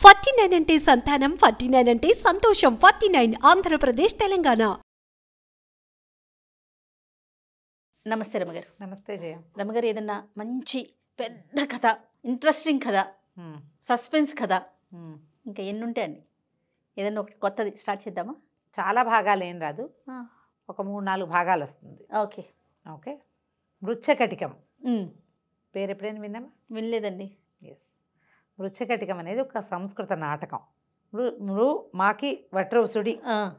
49 అంటే సంతానం, 49 అంటే సంతోషం. 49 ఆంధ్రప్రదేశ్, తెలంగాణ. నమస్తే రమగారు. నమస్తే జయ. రమగారు, ఏదన్నా మంచి పెద్ద కథ, ఇంట్రెస్టింగ్ కథ, సస్పెన్స్ కథ ఇంకా ఎన్ని ఉంటాయండి? ఏదన్నా ఒకటి కొత్తది స్టార్ట్ చేద్దామా? చాలా భాగాలు ఏం రాదు, ఒక 3-4 భాగాలు వస్తుంది. Okay okay. మృచ్ఛకటికం పేరు ఎప్పుడైనా విన్నామా? వినలేదండి. ఎస్, మృచ్ఛకటికం అనేది ఒక సంస్కృత నాటకం. మృ మాకి వట్రవుసుడి,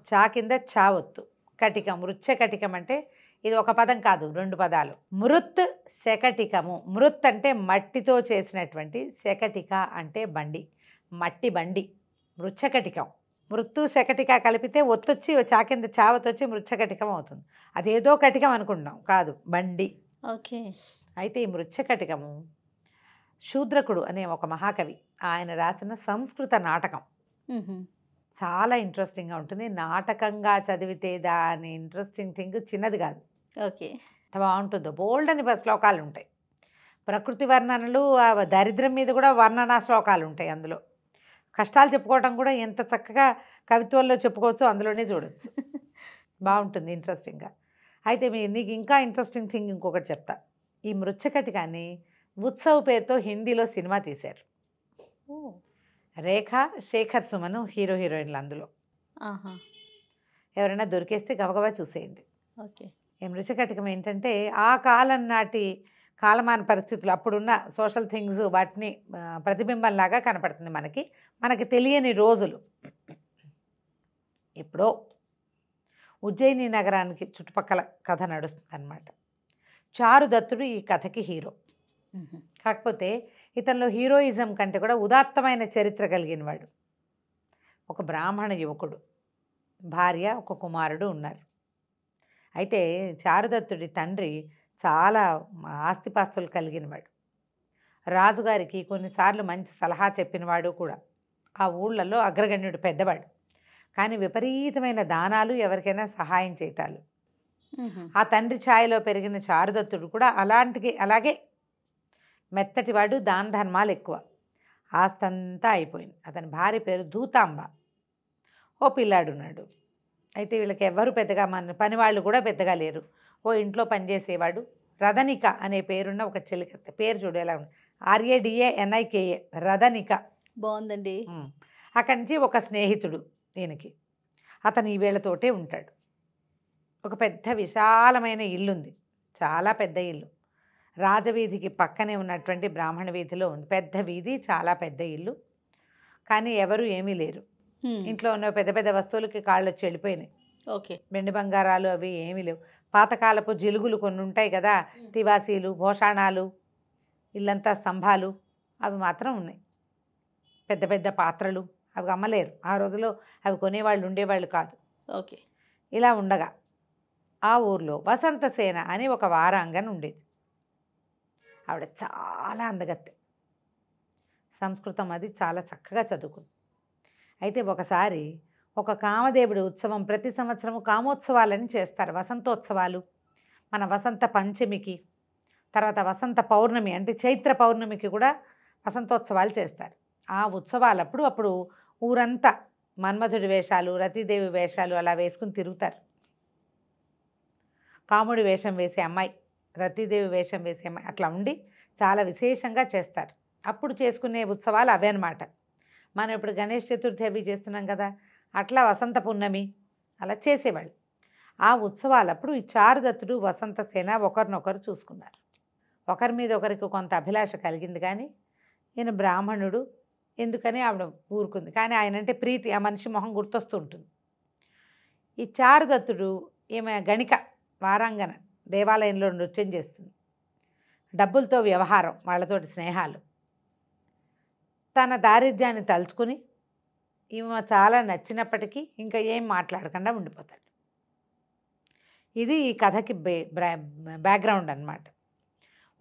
చా కింద చావొత్తు, కటికం. మృచ్ఛకటికం అంటే ఇది ఒక పదం కాదు, 2 పదాలు. మృత్ శకటికము. మృత్ అంటే మట్టితో చేసినటువంటి, శకటిక అంటే బండి, మట్టి బండి. మృచ్ఛకటికం. మృత్తు శకటిక కలిపితే ఒత్తొచ్చి చా కింద చావతొచ్చి మృచ్ఛకటికం అవుతుంది. అదేదో కటికం అనుకుంటున్నాం, కాదు, బండి. ఓకే. అయితే ఈ మృచ్ఛకటికము శూద్రకుడు అనే ఒక మహాకవి ఆయన రాసిన సంస్కృత నాటకం. చాలా ఇంట్రెస్టింగ్గా ఉంటుంది. నాటకంగా చదివితే దాని ఇంట్రెస్టింగ్ థింగ్ చిన్నది కాదు. ఓకే. బాగుంటుందో. బోల్డ్ అని శ్లోకాలు ఉంటాయి. ప్రకృతి వర్ణనలు, దరిద్రం మీద కూడా వర్ణనా శ్లోకాలు ఉంటాయి అందులో. కష్టాలు చెప్పుకోవటం కూడా ఎంత చక్కగా కవిత్వంలో చెప్పుకోవచ్చు, అందులోనే చూడవచ్చు. బాగుంటుంది ఇంట్రెస్టింగ్గా. అయితే నీకు ఇంకా ఇంట్రెస్టింగ్ థింగ్ ఇంకొకటి చెప్తా. ఈ మృచ్ఛకటికాన్ని ఉత్సవ్ పేరుతో హిందీలో సినిమా తీశారు. రేఖ, శేఖర్ సుమన్ హీరో హీరోయిన్లు అందులో. ఎవరైనా దొరికేస్తే గబగబా చూసేయండి. ఓకే. ఈ మృచ్ఛకటికం ఏంటంటే ఆ కాలం నాటి కాలమాన పరిస్థితులు, అప్పుడున్న సోషల్ థింగ్స్, వాటిని ప్రతిబింబంలాగా కనపడుతుంది మనకి తెలియని రోజులు. ఎప్పుడో ఉజ్జయిని నగరానికి చుట్టుపక్కల కథ నడుస్తుంది అన్నమాట. చారుదత్తుడు ఈ కథకి హీరో. కాకపోతే ఇతనిలో హీరోయిజం కంటే కూడా ఉదాత్తమైన చరిత్ర కలిగిన వాడు. ఒక బ్రాహ్మణ యువకుడు, భార్య, ఒక కుమారుడు ఉన్నారు. అయితే చారుదత్తుడి తండ్రి చాలా ఆస్తిపాస్తులు కలిగినవాడు. రాజుగారికి కొన్నిసార్లు మంచి సలహా చెప్పినవాడు కూడా. ఆ ఊళ్ళల్లో అగ్రగణ్యుడు, పెద్దవాడు. కానీ విపరీతమైన దానాలు, ఎవరికైనా సహాయం చేయటాలు. ఆ తండ్రి ఛాయలో పెరిగిన చారుదత్తుడు కూడా అలాగే మెత్తటివాడు, దాన ధర్మాలు ఎక్కువ. ఆస్తంతా అయిపోయింది. అతని భార్య పేరు దూతాంబ. ఓ పిల్లాడున్నాడు. అయితే వీళ్ళకి ఎవ్వరు పెద్దగా, మన పనివాళ్ళు కూడా పెద్దగా లేరు. ఓ ఇంట్లో పనిచేసేవాడు రదనిక అనే పేరున్న ఒక చెలికత్త. పేరు చూడు ఎలా ఉంది, RADANIKA, రదనిక. బాగుందండి. అక్కడి నుంచి ఒక స్నేహితుడు దీనికి. అతను ఈ వీళ్ళతోటే ఉంటాడు. ఒక పెద్ద విశాలమైన ఇల్లుంది, చాలా పెద్ద ఇల్లు. రాజవీధికి పక్కనే ఉన్నటువంటి బ్రాహ్మణ వీధిలో ఉంది. పెద్ద వీధి, చాలా పెద్ద ఇల్లు. కానీ ఎవరు ఏమీ లేరు. ఇంట్లో ఉన్న పెద్ద పెద్ద వస్తువులకి కాళ్ళు వచ్చి వెళ్ళిపోయినాయి. ఓకే. వెండి బంగారాలు అవి ఏమీ లేవు. పాతకాలపు జిలుగులు కొన్ని ఉంటాయి కదా, తివాసీలు, భోషాణాలు, ఇల్లంతా స్తంభాలు, అవి మాత్రం ఉన్నాయి. పెద్ద పెద్ద పాత్రలు అవి అమ్మలేరు. ఆ రోజుల్లో అవి కొనేవాళ్ళు ఉండేవాళ్ళు కాదు. ఓకే. ఇలా ఉండగా ఆ ఊర్లో వసంతసేన అని ఒక వారాంగన ఉండేది. ఆవిడ చాలా అందగత్తె, సంస్కృతం అది చాలా చక్కగా చదువుకుంది. అయితే ఒకసారి ఒక కామదేవుడి ఉత్సవం, ప్రతి సంవత్సరము కామోత్సవాలని చేస్తారు, వసంతోత్సవాలు. మన వసంత పంచమికి, తర్వాత వసంత పౌర్ణమి అంటే చైత్ర పౌర్ణమికి కూడా వసంతోత్సవాలు చేస్తారు. ఆ ఉత్సవాలప్పుడు అప్పుడు ఊరంతా మన్మధుడి వేషాలు, రతీదేవి వేషాలు అలా వేసుకుని తిరుగుతారు. కాముడి వేషం వేసే అమ్మాయి, రతీదేవి వేషం వేసే అమ్మాయి, అట్లా ఉండి చాలా విశేషంగా చేస్తారు. అప్పుడు చేసుకునే ఉత్సవాలు అవే అన్నమాట. మనం ఇప్పుడు గణేష్ చతుర్థి అవి చేస్తున్నాం కదా, అట్లా వసంత పున్నమి అలా చేసేవాళ్ళు. ఆ ఉత్సవాలప్పుడు ఈ చారుదత్తుడు, వసంతసేన ఒకరినొకరు చూసుకున్నారు. ఒకరి మీద ఒకరికి కొంత అభిలాష కలిగింది. కానీ ఈయన బ్రాహ్మణుడు, ఎందుకని ఆవిడ ఊరుకుంది. కానీ ఆయన అంటే ప్రీతి, ఆ మనిషి మొహం గుర్తొస్తూ ఉంటుంది. ఈ చారుదత్తుడు, ఈమె గణిక, వారాంగన, దేవాలయంలో నృత్యం చేస్తుంది. డబ్బులతో వ్యవహారం, వాళ్ళతోటి స్నేహాలు. తన దారిద్ర్యాన్ని తలుచుకుని ఈమె చాలా నచ్చినప్పటికీ ఇంకా ఏం మాట్లాడకుండా ఉండిపోతాడు. ఇది ఈ కథకి బ్యాక్గ్రౌండ్ అన్నమాట.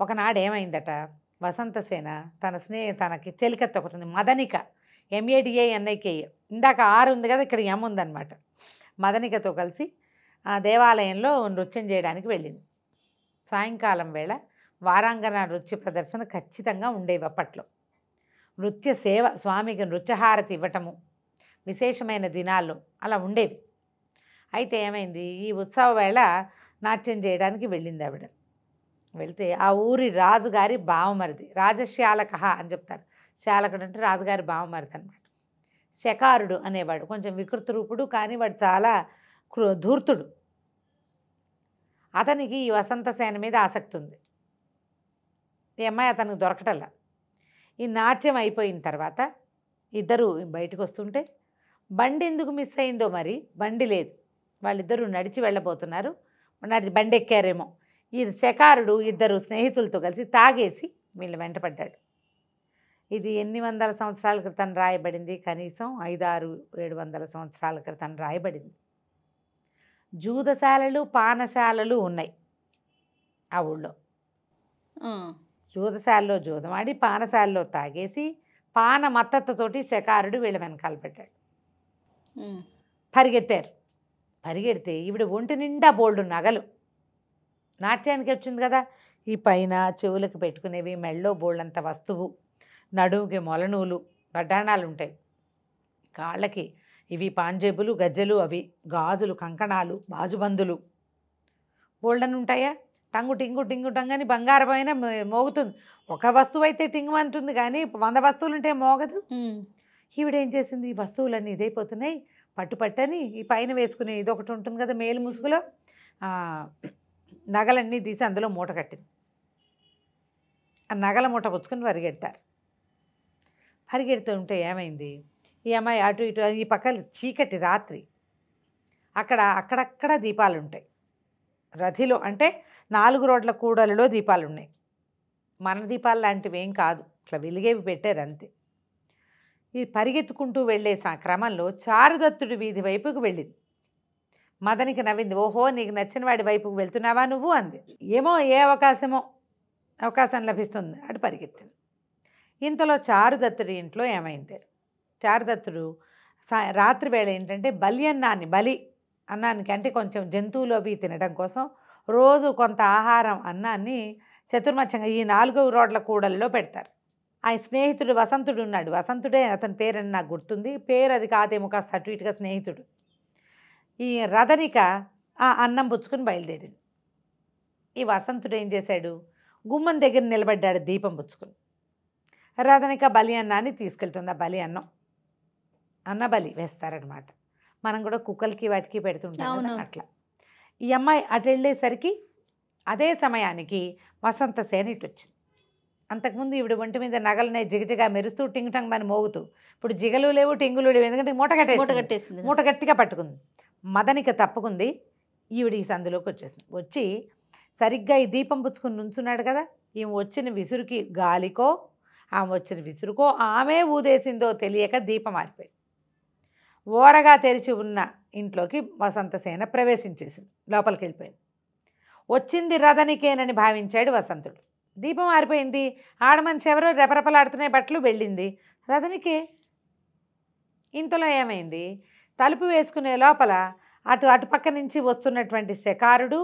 ఒకనాడు ఏమైందట, వసంతసేన తనకి చెలికత్త ఒకటి ఉంది, మదనిక, MADANIKA. ఇందాక ఆరు ఉంది కదా, ఇక్కడ M ఉందన్నమాట. మదనికతో కలిసి ఆ దేవాలయంలో నృత్యం చేయడానికి వెళ్ళింది. సాయంకాలం వేళ వారాంగన నృత్య ప్రదర్శన ఖచ్చితంగా ఉండేవి అప్పట్లో. నృత్య సేవ, స్వామికి నృత్యహారతి ఇవ్వటము విశేషమైన దినాల్లో అలా ఉండేవి. అయితే ఏమైంది, ఈ ఉత్సవ వేళ నాట్యం చేయడానికి వెళ్ళింది ఆవిడ. వెళితే ఆ ఊరి రాజుగారి బావమరిది, రాజశ్యాలక అని చెప్తారు. శాలకుడు అంటే రాజుగారి బావమరిది అనమాట. శకారుడు అనేవాడు, కొంచెం వికృత రూపుడు, కానీ వాడు చాలా ధూర్తుడు. అతనికి ఈ వసంతసేన మీద ఆసక్తి ఉంది. ఈ అమ్మాయి అతనికి దొరకటల్లా. ఈ నాట్యం అయిపోయిన తర్వాత ఇద్దరు బయటకు వస్తుంటే బండి ఎందుకు మిస్ అయిందో మరి, బండి లేదు. వాళ్ళిద్దరూ నడిచి వెళ్ళబోతున్నారు, బండి ఎక్కారేమో. ఈ శకారుడు ఇద్దరు స్నేహితులతో కలిసి తాగేసి వీళ్ళు వెంటపడ్డాడు. ఇది ఎన్ని వందల సంవత్సరాల క్రితం రాయబడింది, కనీసం 500-700 సంవత్సరాల క్రితం రాయబడింది. జూదశాలలు, పానశాలలు ఉన్నాయి ఆ ఊళ్ళో. జూదశాలలో జూదమాడి, పానశాలలో తాగేసి, పాన మత్తతోటి శకారుడు వీళ్ళ వెనకాల పెట్టాడు. పరిగెత్తారు. పరిగెడితే ఈవిడ ఒంటి నిండా బోల్డు నగలు, నాట్యానికి వచ్చింది కదా, ఈ పైన చెవులకు పెట్టుకునేవి, మెళ్ళో బోళ్ళంత వస్తువు, నడుముకి మొలనూలు, వడ్డాణాలు ఉంటాయి, కాళ్ళకి ఇవి పాంజేబులు, గజ్జెలు, అవి గాజులు, కంకణాలు, బాజుబందులు బోల్డని ఉంటాయా. టంగు టింగు టింగు టంగని బంగారం అయినా మోగుతుంది. ఒక వస్తువు అయితే టింగుమంటుంది, కానీ 100 వస్తువులు ఉంటే మోగదు. ఈవిడేం చేసింది, ఈ వస్తువులన్నీ ఇదైపోతున్నాయి, పట్టుపట్టని ఈ పైన వేసుకునే ఇది ఒకటి ఉంటుంది కదా మేలు ముసుగులో, నగలన్నీ తీసి అందులో మూట కట్టింది. ఆ నగల మూట పుచ్చుకొని పరిగెడతారు. పరిగెడుతూ ఉంటే ఏమైంది, ఈ అమ్మాయి అటు ఇటు, ఈ పక్కన చీకటి రాత్రి, అక్కడక్కడ దీపాలు ఉంటాయి. రథిలో అంటే 4 రోడ్ల కూడలిలో దీపాలు ఉన్నాయి. మన దీపాలు లాంటివి ఏం కాదు, ఇట్లా వెలిగేవి పెట్టారు అంతే. ఈ పరిగెత్తుకుంటూ వెళ్ళే క్రమంలో చారుదత్తుడి వీధి వైపుకు వెళ్ళింది. మదనికి నవ్వింది. ఓహో, నీకు నచ్చిన వాడి వైపుకు వెళ్తున్నావా నువ్వు అంది. ఏమో ఏ అవకాశం లభిస్తుంది అటు పరిగెత్తింది. ఇంతలో చారుదత్తుడి ఇంట్లో ఏమైంది, చారుదత్తుడు రాత్రి వేళ ఏంటంటే బలి అన్నానికి అంటే కొంచెం జంతువులు అవి తినడం కోసం రోజు కొంత ఆహారం అన్నాన్ని చతుర్మత్యంగా ఈ 4 రోడ్ల కూడల్లో పెడతారు. ఆ స్నేహితుడు వసంతుడు ఉన్నాడు, వసంతుడే అతని పేరని నాకు గుర్తుంది, పేరు అది కాదేమో, కాస్త అటు ఇటుగా స్నేహితుడు. ఈ రథనిక ఆ అన్నం పుచ్చుకుని బయలుదేరింది. ఈ వసంతుడు ఏం చేశాడు, గుమ్మం దగ్గర నిలబడ్డాడు దీపం పుచ్చుకుని. రథనిక బలి అన్నాన్ని తీసుకెళ్తుంది. ఆ బలి అన్న బలి వేస్తారనమాట. మనం కూడా కుక్కలకి వాటికి పెడుతుంటాం అట్లా. ఈ అమ్మాయి అటు వెళ్ళేసరికి అదే సమయానికి వసంతసేన ఇటు వచ్చింది. అంతకుముందు ఈవిడ ఒంటి మీద నగలనే జిగజిగా మెరుస్తూ టింగ్ టంగ్ అని మోగుతూ, ఇప్పుడు జిగలు లేవు టింగులు లేవు, ఎందుకంటే మూట గట్టిగా పట్టుకుంది. మదనిక తప్పుకుంది. ఈవిడ ఈ సందులోకి వచ్చేసింది. వచ్చి సరిగ్గా ఈ దీపం పుచ్చుకుని నుంచున్నాడు కదా, ఈమె వచ్చిన విసురుకి గాలికో ఆమె వచ్చిన విసురుకో ఆమె ఊదేసిందో తెలియక దీపం ఆరిపోయింది. ఓరగా తెరిచి ఉన్న ఇంట్లోకి వసంతసేన ప్రవేశించేసింది, లోపలికి వెళ్ళిపోయింది. వచ్చింది రథనికేనని భావించాడు వసంతుడు. దీపం ఆరిపోయింది, ఆడమనిషి ఎవరో రెపరెపలాడుతున్నాయి బట్టలు, వెళ్ళింది రథనికే. ఇంతలో ఏమైంది, తలుపు వేసుకునే లోపల అటు పక్క నుంచి వస్తున్నటువంటి శకారుడు,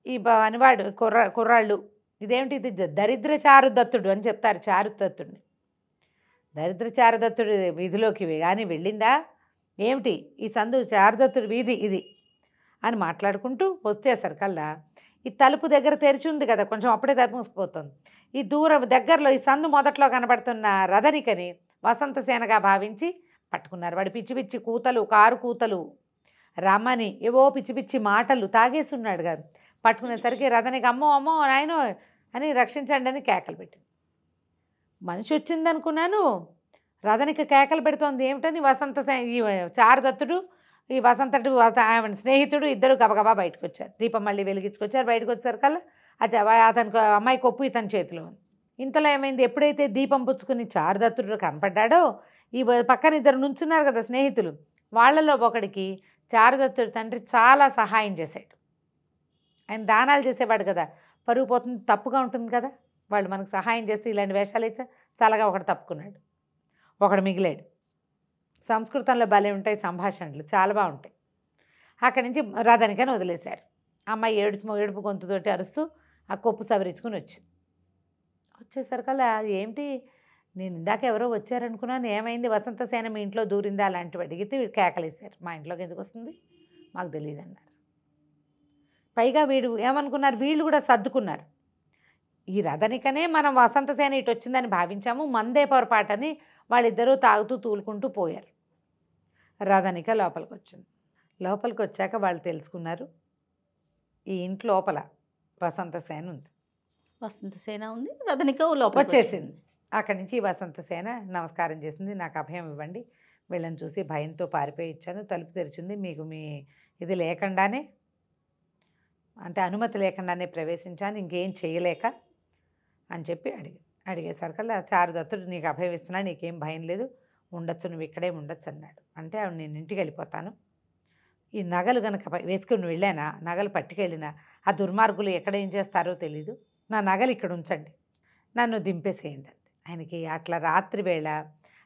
ఈ అనివాడు కుర్రాళ్ళు, ఇదేమిటి ఇది దరిద్ర చారుదత్తుడు అని చెప్తారు. చారుదత్తుడిని దరిద్ర చారుదత్తుడు వీధిలోకి కానీ వెళ్ళిందా ఏమిటి, ఈ సందు చారుదత్తుడి వీధి ఇది అని మాట్లాడుకుంటూ వచ్చేసరికల్లా ఈ తలుపు దగ్గర తెరిచి ఉంది కదా, కొంచెం అప్పుడే తలుపు మూసిపోతుంది. ఈ దగ్గరలో ఈ సందు మొదట్లో కనబడుతున్న రథనికని వసంతసేనగా భావించి పట్టుకున్నారు. వాడు పిచ్చి పిచ్చి కూతలు, కారు కూతలు, రమ్మని ఏవో పిచ్చి పిచ్చి మాటలు తాగేస్తున్నాడు గారు. పట్టుకునేసరికి రథనిక అమ్మో అమ్మో నాయనో అని రక్షించండి అని కేకలు పెట్టింది. మనిషి వచ్చిందనుకున్నాను, రథనిక కేకలు పెడుతోంది. ఏమిటని ఈ చారుదత్తుడు ఈ వసంతుడు ఆమె స్నేహితుడు ఇద్దరు గబగబా బయటకు వచ్చారు. దీపం మళ్ళీ వెలిగించుకొచ్చారు. బయటకు వచ్చేసరికల్లా అతనికి అమ్మాయి కొప్పు ఇతని చేతిలో ఉంది. ఇంతలో ఏమైంది, ఎప్పుడైతే దీపం పుచ్చుకుని చారుదత్తుడు కనపడ్డాడో ఈ పక్కన ఇద్దరు నుంచున్నారు కదా స్నేహితులు, వాళ్ళలో ఒకడికి చారుదత్తుడి తండ్రి చాలా సహాయం చేశాడు. ఆయన దానాలు చేసేవాడు కదా, పరుగు పోతుంది, తప్పుగా ఉంటుంది కదా, వాళ్ళు మనకు సహాయం చేసి ఇలాంటి వేషాలు ఇచ్చా చాలాగా ఒకడు తప్పుకున్నాడు, ఒకడు మిగిలాడు. సంస్కృతంలో భలే ఉంటాయి సంభాషణలు, చాలా బాగుంటాయి. అక్కడి నుంచి రథనికని వదిలేశారు. అమ్మాయి ఏడుపు గొంతుతోటి అరుస్తూ ఆ కొప్పు సవరించుకుని వచ్చేసరికల్లా ఏమిటి నేను ఇందాక ఎవరో వచ్చారనుకున్నాను, ఏమైంది వసంతసేన మీ ఇంట్లో దూరిందా అలాంటివి అడిగితే వీడు కేకలేశారు. మా ఇంట్లోకి ఎందుకు వస్తుంది మాకు తెలియదు అన్నారు. పైగా వీడు ఏమనుకున్నారు, వీళ్ళు కూడా సర్దుకున్నారు. ఈ రథనికనే మనం వసంతసేన ఇటు వచ్చిందని భావించాము, మందే పొరపాటని వాళ్ళిద్దరూ తాగుతూ తూలుకుంటూ పోయారు. రథనిక లోపలికి వచ్చింది. లోపలికి వచ్చాక వాళ్ళు తెలుసుకున్నారు ఈ ఇంటి లోపల వసంతసేన ఉంది. వసంతసేన ఉంది, రథనిక లోపల వచ్చేసింది. అక్కడి నుంచి వసంతసేన నమస్కారం చేసింది. నాకు అభయం ఇవ్వండి, వీళ్ళని చూసి భయంతో పారిపోయి ఇచ్చాను, తలుపు తెరిచింది, మీకు మీ ఇది లేకుండానే అంటే అనుమతి లేకుండానే ప్రవేశించాను, ఇంకేం చేయలేక అని చెప్పి అడిగేసరికల్లా చారుదత్తుడు నీకు అభయం ఇస్తున్నాడు, నీకేం భయం లేదు, ఉండొచ్చు, నువ్వు ఇక్కడే ఉండొచ్చు అన్నాడు. అంటే ఆవిడ నేను ఇంటికి వెళ్ళిపోతాను, ఈ నగలు కనుక వేసుకుని వెళ్ళానా, నగలు పట్టుకెళ్ళినా ఆ దుర్మార్గులు ఎక్కడ ఏం చేస్తారో తెలీదు, నా నగలు ఇక్కడ ఉంచండి, నన్ను దింపేసేయండి అంతే. ఆయనకి అట్లా రాత్రి వేళ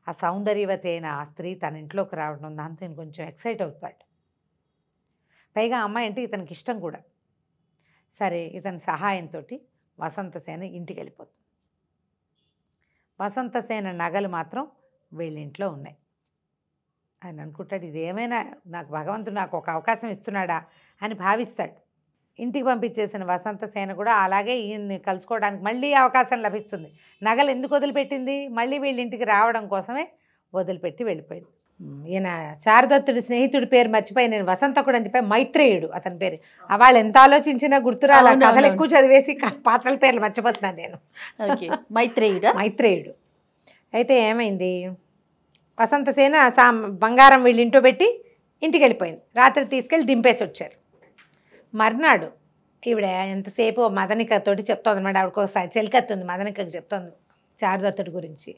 ఆ సౌందర్యవతి అయిన ఆ స్త్రీ తన ఇంట్లోకి రావడం దాంతో నేను కొంచెం ఎక్సైట్ అవుతాడు. పైగా అమ్మాయి అంటే ఇతనికి ఇష్టం కూడా. సరే ఇతని సహాయంతో వసంతసేన ఇంటికి వెళ్ళిపోతుంది. వసంతసేన నగలు మాత్రం వీళ్ళింట్లో ఉన్నాయి. ఆయన అనుకుంటాడు ఇదేమైనా నాకు భగవంతుడు నాకు ఒక అవకాశం ఇస్తున్నాడా అని భావిస్తాడు. ఇంటికి పంపించేసిన వసంతసేన కూడా అలాగే ఈయన్ని కలుసుకోవడానికి మళ్ళీ అవకాశం లభిస్తుంది. నగలు ఎందుకు వదిలిపెట్టింది, మళ్ళీ వీళ్ళ ఇంటికి రావడం కోసమే వదిలిపెట్టి వెళ్ళిపోయింది. ఈయన చారుదత్తుడి స్నేహితుడి పేరు మర్చిపోయి నేను వసంతకుడు అని చెప్పి మైత్రేయుడు అతని పేరు. వాళ్ళు ఎంత ఆలోచించినా గుర్తురాల, కథలు ఎక్కువ చదివేసి పాత్రల పేర్లు మర్చిపోతున్నాను నేను. మైత్రేయుడు. అయితే ఏమైంది, వసంతసేన బంగారం వీళ్ళ ఇంట్లో పెట్టి ఇంటికి వెళ్ళిపోయింది. రాత్రి తీసుకెళ్ళి దింపేసి వచ్చారు. మర్నాడు ఈవిడ ఎంతసేపు మదనికతోటి చెప్తోంది అనమాట. ఆవిడకు ఒకసారి చెలికత్తుంది, మదనికకు చెప్తోంది చారుదత్తుడి గురించి.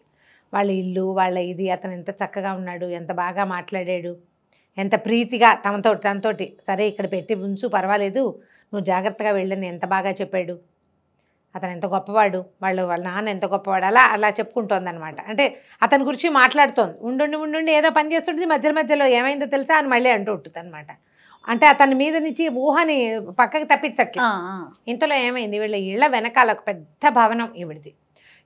వాళ్ళ ఇల్లు, వాళ్ళ ఇది, అతను ఎంత చక్కగా ఉన్నాడు, ఎంత బాగా మాట్లాడాడు, ఎంత ప్రీతిగా తనతోటి సరే ఇక్కడ పెట్టి ఉంచు పర్వాలేదు, నువ్వు జాగ్రత్తగా వెళ్ళని ఎంత బాగా చెప్పాడు, అతను ఎంత గొప్పవాడు, వాళ్ళ నాన్న ఎంత గొప్పవాడు, అలా చెప్పుకుంటోంది అనమాట. అంటే అతని గురించి మాట్లాడుతోంది. ఉండుండి ఏదో పని చేస్తుంటుంది, మధ్యలో ఏమైందో తెలుసా అని మళ్ళీ అంటూ ఉంటుంది అనమాట. అంటే అతని మీద నుంచి ఊహని పక్కకి తప్పించట్లే. ఇంతలో ఏమైంది, వీళ్ళ ఇళ్ళ వెనకాల ఒక పెద్ద భవనం ఈవిడిది.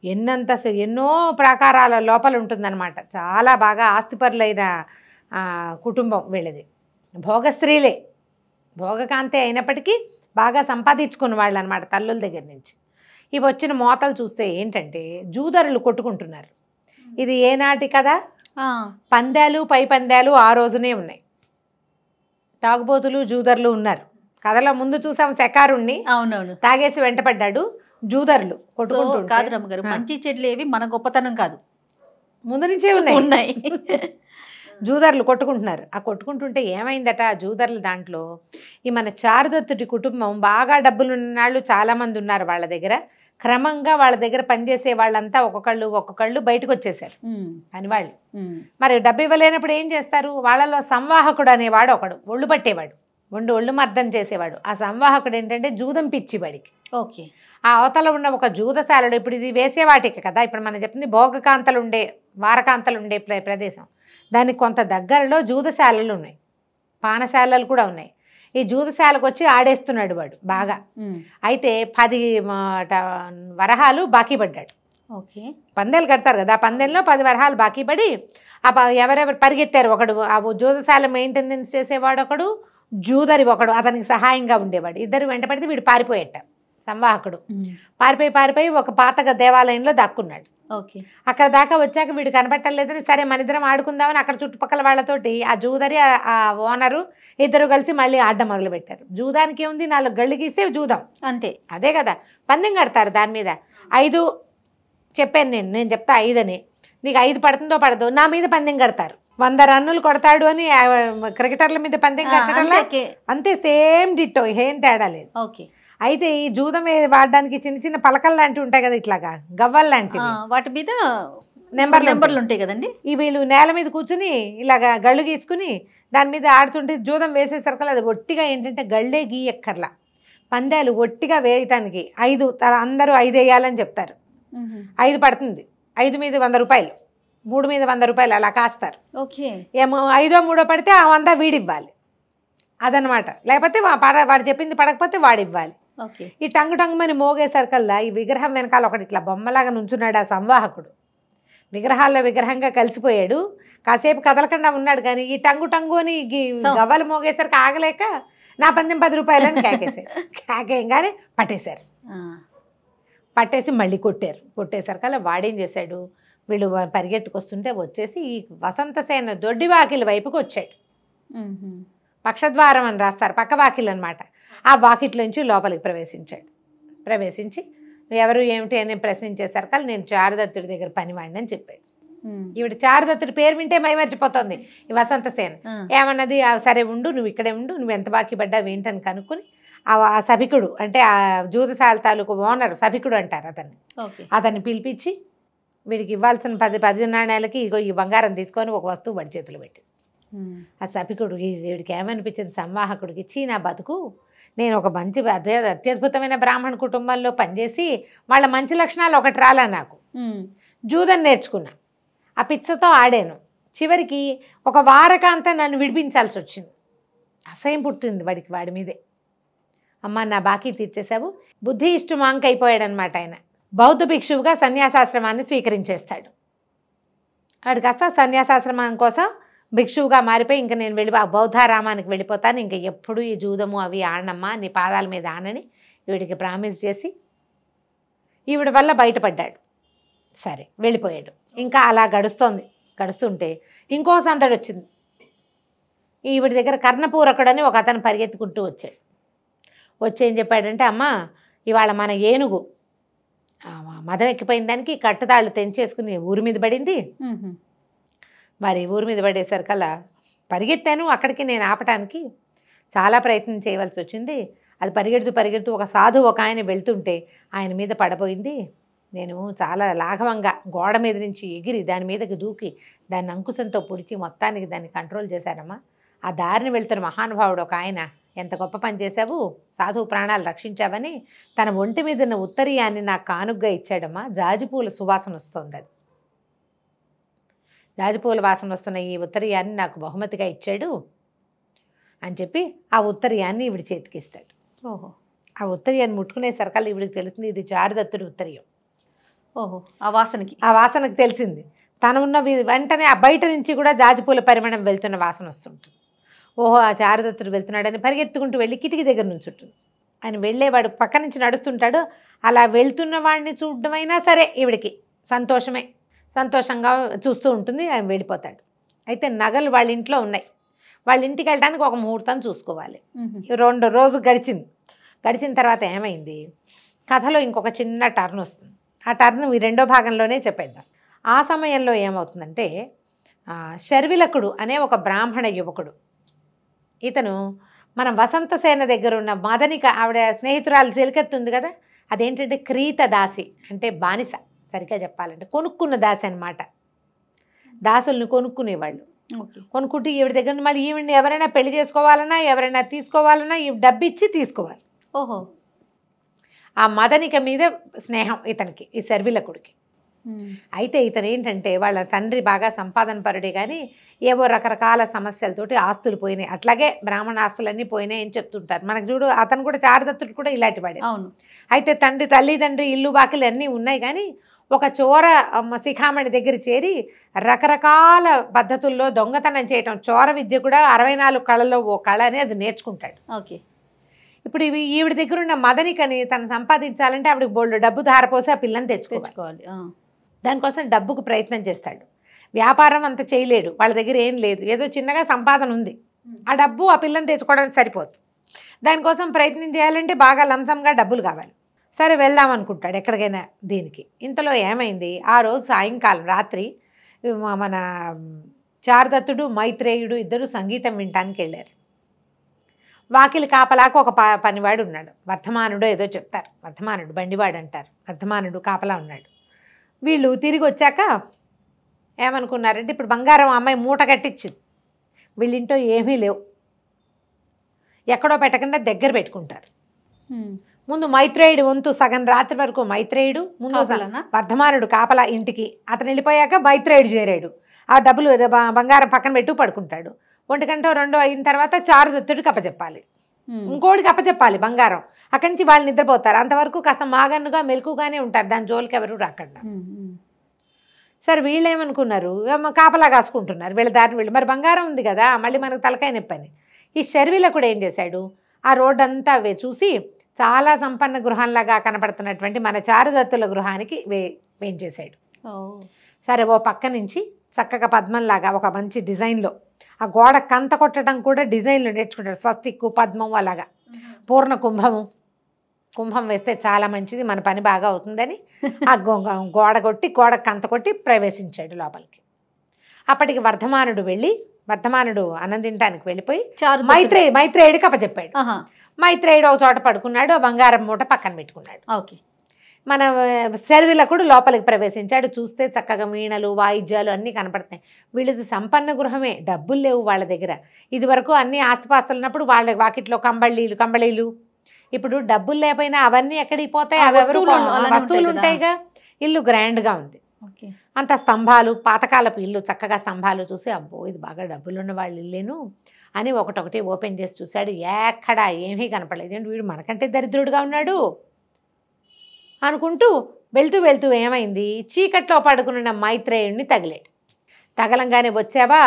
ఎన్నో ప్రాకారాల లోపల ఉంటుందన్నమాట. చాలా బాగా ఆస్తిపరులైన కుటుంబం వీళ్ళది. భోగస్త్రీలే, భోగకాంతే అయినప్పటికీ బాగా సంపాదించుకున్న వాళ్ళు అనమాట తల్లుల దగ్గర నుంచి. ఇవి వచ్చిన మోతలు చూస్తే ఏంటంటే జూదరులు కొట్టుకుంటున్నారు. ఇది ఏనాటి కదా, పందాలు పై పందాలు ఆ రోజునే ఉన్నాయి. తాగుబోతులు జూదర్లు ఉన్నారు. కథలో ముందు చూసాం శకారుణ్ణి, అవునవును, తాగేసి వెంటపడ్డాడు. జూదర్లు కొట్టుకుంటూ కాదు రమ్మగారు, మంచి చెడ్లు ఏవి మన గొప్పతనం కాదు, ముందు నుంచే ఉన్నాయి. జూదర్లు కొట్టుకుంటున్నారు. ఆ కొట్టుకుంటుంటే ఏమైందట, ఆ జూదర్లు దాంట్లో ఈ మన చారుదత్తుడి కుటుంబం బాగా డబ్బులు ఉన్నవాళ్ళు చాలామంది ఉన్నారు వాళ్ళ దగ్గర. క్రమంగా వాళ్ళ దగ్గర పనిచేసే వాళ్ళంతా ఒక్కొక్కళ్ళు బయటకు వచ్చేసారు అని వాళ్ళు. మరి డబ్బు ఇవ్వలేనప్పుడు ఏం చేస్తారు, వాళ్ళలో సంవాహకుడు అనేవాడు ఒకడు, ఒళ్ళు పట్టేవాడు, ఒళ్ళు మర్దం చేసేవాడు. ఆ సంవాహకుడు ఏంటంటే జూదం పిచ్చి వాడికి. ఓకే. ఆ అవతల ఉన్న ఒక జూదశాలుడు, ఇప్పుడు ఇది వేసేవాటికి కదా, ఇప్పుడు మనం చెప్పింది భోగకాంతలుండే వారకాంతలుండే ప్రదేశం, దానికి కొంత దగ్గరలో జూదశాలలు ఉన్నాయి, పానశాలలు కూడా ఉన్నాయి. ఈ జూదశాలకు వచ్చి ఆడేస్తున్నాడు వాడు బాగా. అయితే 10 వరహాలు బాకీ పడ్డాడు. ఓకే. పందేలు కడతారు కదా, ఆ పందెంలో 10 వరహాలు బాకీ పడి ఎవరెవరు పరిగెత్తారు, ఒకడు ఆ జూదశాల మెయింటెనెన్స్ చేసేవాడు ఒకడు, జూదరి ఒకడు అతనికి సహాయంగా ఉండేవాడు. ఇద్దరు వెంట పడితే వీడు పారిపోయేట. సంవాహకుడు పారిపోయి ఒక పాత దేవాలయంలో దాక్కున్నాడు. ఓకే. అక్కడ దాకా వచ్చాక వీడు కనపట్టలేదని సరే మన ఇద్దరం ఆడుకుందామని అక్కడ చుట్టుపక్కల వాళ్ళతోటి ఆ జూదరి ఆ ఓనరు ఇద్దరు కలిసి మళ్ళీ ఆడడం మొదలుపెట్టారు. జూదానికి ఏముంది, 4 గళ్ళు గీస్తే జూదం అంతే, అదే కదా. పందెం కడతారు దాని మీద. 5 చెప్పాను నేను చెప్తా 5 అని, నీకు 5 పడుతుందో పడదో నా మీద పందెం కడతారు. 100 రన్నులు కొడతాడు అని క్రికెటర్ల మీద పందెం కట్టడం అంతే, సేమ్ డిట్టో, ఏం తేడా లేదు. ఓకే. అయితే ఈ జూదం వాడడానికి చిన్న పలకలు లాంటివి ఉంటాయి కదా, ఇట్లాగా గవ్వలు లాంటివి, వాటి మీద నెంబర్లు ఉంటాయి కదండి. ఈ వీళ్ళు నేల మీద కూర్చుని ఇలాగా గళ్ళు గీసుకుని దాని మీద ఆడుతుంటే జూదం వేసేసరికి అది ఒట్టిగా ఏంటంటే గళ్ళే గీయక్కర్లా, పందాలు ఒట్టిగా వేయటానికి 5 అందరూ 5 వేయాలని చెప్తారు. 5 పడుతుంది, 5 మీద 100 రూపాయలు, 3 మీద 100 రూపాయలు అలా కాస్తారు. ఓకే. ఏమో 5ో 3ో పడితే ఆ 100 వీడివ్వాలి అదనమాట. లేకపోతే వాడు చెప్పింది పడకపోతే వాడివ్వాలి. ఈ టంగు టంగుమని మోగేసరికల్లా ఈ విగ్రహం వెనకాల ఒకటి ఇట్లా బొమ్మలాగా నుంచున్నాడు ఆ సంవాహకుడు. విగ్రహాల్లో విగ్రహంగా కలిసిపోయాడు. కాసేపు కదలకుండా ఉన్నాడు, కానీ ఈ టంగు టంగు అని గవ్వలు మోగేసరికి ఆగలేక నా పందెం 10 రూపాయలని కేకేశాడు. కేకేయంగానే పట్టేశారు. పట్టేసి మళ్ళీ కొట్టేసరికల్లా వాడేం చేశాడు, వీళ్ళు పరిగెత్తుకొస్తుంటే వచ్చేసి ఈ వసంతసేన దొడ్డి వాకిలి వైపుకి వచ్చాడు. పక్షద్వారం అని రాస్తారు, పక్క వాకిల్ అనమాట. ఆ వాకిట్లోంచి లోపలికి ప్రవేశించి ఎవరు ఏమిటి అని ప్రశ్నించేసరికల్లా నేను చారుదత్తుడి దగ్గర పనివాడిని అని చెప్పాడు. ఈవిడ చారుదత్తుడి పేరు వింటే మైమర్చిపోతుంది ఈ వసంతసేన. ఏమన్నది, సరే ఉండు, నువ్వు ఇక్కడే ఉండు, నువ్వు ఎంత బాకీ పడ్డావు ఏంటని కనుక్కొని ఆ సభికుడు అంటే ఆ జూదశాల తాలూకు ఓనర్, సభికుడు అంటారు అతన్ని పిలిపించి వీడికి ఇవ్వాల్సిన 10 నాణ్యాలకి ఇగో ఈ బంగారం తీసుకొని ఒక వస్తువు వాడి చేతులు పెట్టి, ఆ సభికుడు వీడికి ఏమనిపించింది, సంవాహకుడికి, ఇచ్చి నా బతుకు, నేను ఒక మంచి అత్యద్భుతమైన బ్రాహ్మణ కుటుంబంలో పనిచేసి వాళ్ళ మంచి లక్షణాలు ఒకటి రాలా, నాకు జూదం నేర్చుకున్నా, ఆ పిచ్చతో ఆడాను, చివరికి ఒక వారకాంతం నన్ను విడిపించాల్సి వచ్చింది. అసహ్యం పుట్టింది వాడి మీదే. అమ్మ నా బాకీ తీర్చేశావు. బుద్ధి ఇష్టు మాంక్ అయిపోయాడనమాట ఆయన. బౌద్ధ భిక్షువుగా సన్యాసాశ్రమాన్ని స్వీకరించేస్తాడు. వాడికి కాస్త సన్యాసాశ్రమం కోసం భిక్షువుగా మారిపోయి ఇంక నేను బౌద్ధారామానికి వెళ్ళిపోతాను, ఇంక ఎప్పుడు ఈ జూదము అవి ఆడనమ్మా, నీ పాదాల మీద ఆనని ఈవిడికి ప్రామిస్ చేసి ఈవిడ వల్ల బయటపడ్డాడు. సరే వెళ్ళిపోయాడు. ఇంకా అలా గడుస్తుంటే ఇంకో సందడి వచ్చింది. ఈవిడి దగ్గర కర్ణపూరకుడని ఒక అతను పరిగెత్తుకుంటూ వచ్చాడు. ఏం చెప్పాడంటే, అమ్మ ఇవాళ మన ఏనుగు మదం ఎక్కిపోయిన దానికి కట్టుతాళ్ళు తెంచేసుకుని ఊరి మీద పడింది. మరి ఊరి మీద పడేసరికల్లా పరిగెత్తాను, అక్కడికి నేను ఆపటానికి చాలా ప్రయత్నం చేయవలసి వచ్చింది. అది పరిగెడుతూ ఒక సాధువు ఒక ఆయన వెళ్తుంటే ఆయన మీద పడబోయింది. నేను చాలా లాఘవంగా గోడ మీద నుంచి ఎగిరి దాని మీదకి దూకి దాన్ని అంకుశంతో పొడిచి మొత్తానికి దాన్ని కంట్రోల్ చేశానమ్మా. ఆ దారిని వెళ్తున్న మహానుభావుడు ఒక ఆయన, ఎంత గొప్ప పని చేశావు, సాధువు ప్రాణాలు రక్షించావని తన ఒంటి మీద ఉన్న ఉత్తరీయాన్ని నాకు కానుగ్గా ఇచ్చాడమ్మా. జాజిపూల సువాసన వస్తుంది, అది జాజిపూల వాసన వస్తున్న ఈ ఉత్తరీయాన్ని నాకు బహుమతిగా ఇచ్చాడు అని చెప్పి ఆ ఉత్తరీయాన్ని ఈవిడి చేతికి ఇస్తాడు. ఆ ఉత్తరీయాన్ని ముట్టుకునేసరికల్లా ఈవిడికి తెలుస్తుంది ఇది చారుదత్తుడి ఉత్తరీయం. ఆ వాసనకి తెలిసింది. తను ఉన్న వెంటనే ఆ బయట నుంచి కూడా జాజిపూల పరిమళం వెళ్తున్న వాసన వస్తుంటుంది. ఆ చారుదత్తుడు వెళ్తున్నాడని పరిగెత్తుకుంటూ వెళ్ళి కిటికీ దగ్గర నుంచి ఉంటుంది. ఆయన వెళ్ళేవాడు పక్క నుంచి నడుస్తుంటాడు. అలా వెళ్తున్న వాడిని చూడడమైనా సరే ఈవిడికి సంతోషంగా చూస్తూ ఉంటుంది. ఆయన వెళ్ళిపోతాడు. అయితే నగలు వాళ్ళ ఇంట్లో ఉన్నాయి. వాళ్ళ ఇంటికి వెళ్ళడానికి ఒక ముహూర్తం చూసుకోవాలి. 2 రోజులు గడిచిన తర్వాత ఏమైంది, కథలో ఇంకొక చిన్న టర్న్ వస్తుంది. ఆ టర్న్ ఈ 2వ భాగంలోనే చెప్పేద్దాం. ఆ సమయంలో ఏమవుతుందంటే, శర్విలకుడు అనే ఒక బ్రాహ్మణ యువకుడు, ఇతను మన వసంతసేన దగ్గర ఉన్న మదనిక ఆవిడ స్నేహితురాలు చెలికెత్తుంది కదా, అదేంటంటే క్రీత దాసి అంటే బానిస, సరిగ్గా చెప్పాలంటే కొనుక్కున్న దాసి అనమాట. దాసుల్ని కొనుక్కునేవాళ్ళు. కొనుక్కుంటూ ఈవిడ దగ్గర మళ్ళీ ఈవిడ్ని ఎవరైనా పెళ్లి చేసుకోవాలన్నా ఎవరైనా తీసుకోవాలన్నా ఈ డబ్బు ఇచ్చి తీసుకోవాలి. ఆ మదనిక మీద స్నేహం ఇతనికి, ఈ శర్విలకుడికి. అయితే ఇతను ఏంటంటే వాళ్ళ తండ్రి బాగా సంపాదన పరుడే, కానీ ఏవో రకరకాల సమస్యలతోటి ఆస్తులు పోయినాయి. అట్లాగే బ్రాహ్మణ ఆస్తులన్నీ పోయినాయి అని చెప్తుంటారు. మనకు చూడు, అతను కూడా చారుదత్తుడు కూడా ఇలాంటి వాడే. అవును. అయితే తల్లిదండ్రి ఇల్లు బాకిలు అన్నీ ఉన్నాయి, కానీ ఒక చోర శిఖామణి దగ్గర చేరి రకరకాల పద్ధతుల్లో దొంగతనం చేయటం, చోర విద్య కూడా 64 కళల్లో ఓ కళ అని అది నేర్చుకుంటాడు. ఓకే. ఇప్పుడు ఈవిడ దగ్గర ఉన్న మదనికని తను సంపాదించాలంటే ఆవిడకి బోల్డ్ డబ్బు ధారపోసి ఆ పిల్లని తెచ్చుకోవాలి. దానికోసం డబ్బుకు ప్రయత్నం చేస్తాడు. వ్యాపారం అంత చేయలేడు, వాళ్ళ దగ్గర ఏం లేదు, ఏదో చిన్నగా సంపాదన ఉంది. ఆ డబ్బు ఆ పిల్లని తెచ్చుకోవడానికి సరిపోదు. దానికోసం ప్రయత్నం చేయాలంటే బాగా లంసంగా డబ్బులు కావాలి. సరే వెళ్దాం అనుకుంటాడు ఎక్కడికైనా దీనికి. ఇంతలో ఏమైంది, ఆ రోజు సాయంకాలం రాత్రి మన చారుదత్తుడు మైత్రేయుడు ఇద్దరు సంగీతం వినటానికి వెళ్ళారు. వాకిలి కాపలాకు ఒక పనివాడు ఉన్నాడు, వర్ధమానుడు ఏదో చెప్తారు, వర్ధమానుడు బండివాడు అంటారు, వర్ధమానుడు కాపలా ఉన్నాడు. వీళ్ళు తిరిగి వచ్చాక ఏమనుకున్నారంటే, ఇప్పుడు బంగారం అమ్మాయి మూట కట్టించింది, వీళ్ళింటో ఏమీ లేవు, ఎక్కడో పెట్టకుండా దగ్గర పెట్టుకుంటారు. ముందు మైత్రేయుడు వంతు సగం రాత్రి వరకు మైత్రేయుడు ముందు వర్ధమానుడు కాపలా ఇంటికి, అతను వెళ్ళిపోయాక మైత్రేయుడు చేరాడు. ఆ డబ్బులు బంగారం పక్కన పెట్టు పడుకుంటాడు. 1 గంట 2 అయిన తర్వాత చారుదత్తుడికి అప్పచెప్పాలి, ఇంకోటికి అప్పచెప్పాలి బంగారం. అక్కడి నుంచి వాళ్ళు నిద్రపోతారు. అంతవరకు కాస్త మాగన్నుగా మెలకుగానే ఉంటారు, దాని జోలికి ఎవరు రాకుండా. సరే వీళ్ళు ఏమనుకున్నారు, కాపలా కాసుకుంటున్నారు వీళ్ళ దారిని వీళ్ళు, మరి బంగారం ఉంది కదా మళ్ళీ మనకు తలకాయ నొప్పని. ఈ షర్విల కూడా ఏం చేశాడు, ఆ రోడ్డు అంతా చూసి చాలా సంపన్న గృహంలాగా కనపడుతున్నటువంటి మన చారుదత్తుల గృహానికి వేయించేశాడు. సరే ఓ పక్క నుంచి చక్కగా పద్మంలాగా ఒక మంచి డిజైన్లో, ఆ గోడ కంత కొట్టడం కూడా డిజైన్లో నేర్చుకుంటాడు. స్వస్తిక్కు పద్మం అలాగా, పూర్ణ కుంభం వేస్తే చాలా మంచిది, మన పని బాగా అవుతుందని ఆ గోడ కొట్టి గోడ కంత కొట్టి ప్రవేశించాడు లోపలికి. అప్పటికి వర్ధమానుడు అన్నం తినడానికి వెళ్ళిపోయి మైత్రేయుడికి అప్పచెప్పాడు. మైత్రేయుడు ఒక చోట పడుకున్నాడు, ఆ బంగారం మూట పక్కన పెట్టుకున్నాడు. ఓకే. మన శర్విలకుడు లోపలికి ప్రవేశించాడు. చూస్తే చక్కగా వీణలు వాయిద్యాలు అన్నీ కనపడుతున్నాయి. వీళ్ళది సంపన్న గృహమే, డబ్బులు లేవు వాళ్ళ దగ్గర. ఇది వరకు అన్ని ఆస్తిపాస్తులు ఉన్నప్పుడు వాళ్ళ వాకిట్లో కంబళీలు. ఇప్పుడు డబ్బులు లేకపోయినా అవన్నీ ఎక్కడికి పోతాయి, వస్తువులు ఉంటాయిగా. ఇల్లు గ్రాండ్గా ఉంది, అంత స్తంభాలు, పాతకాలపు ఇల్లు, చక్కగా స్తంభాలు చూసి అబ్బో ఇది బాగా డబ్బులున్న వాళ్ళ ఇల్లేను అని ఒకటొకటి ఓపెన్ చేసి చూశాడు. ఎక్కడా ఏమీ కనపడలేదు. ఏంటి వీడు మనకంటే దరిద్రుడుగా ఉన్నాడు అనుకుంటూ వెళ్తూ ఏమైంది, చీకట్లో పడుకున్న మైత్రేయుడిని తగలంగానే వచ్చావా,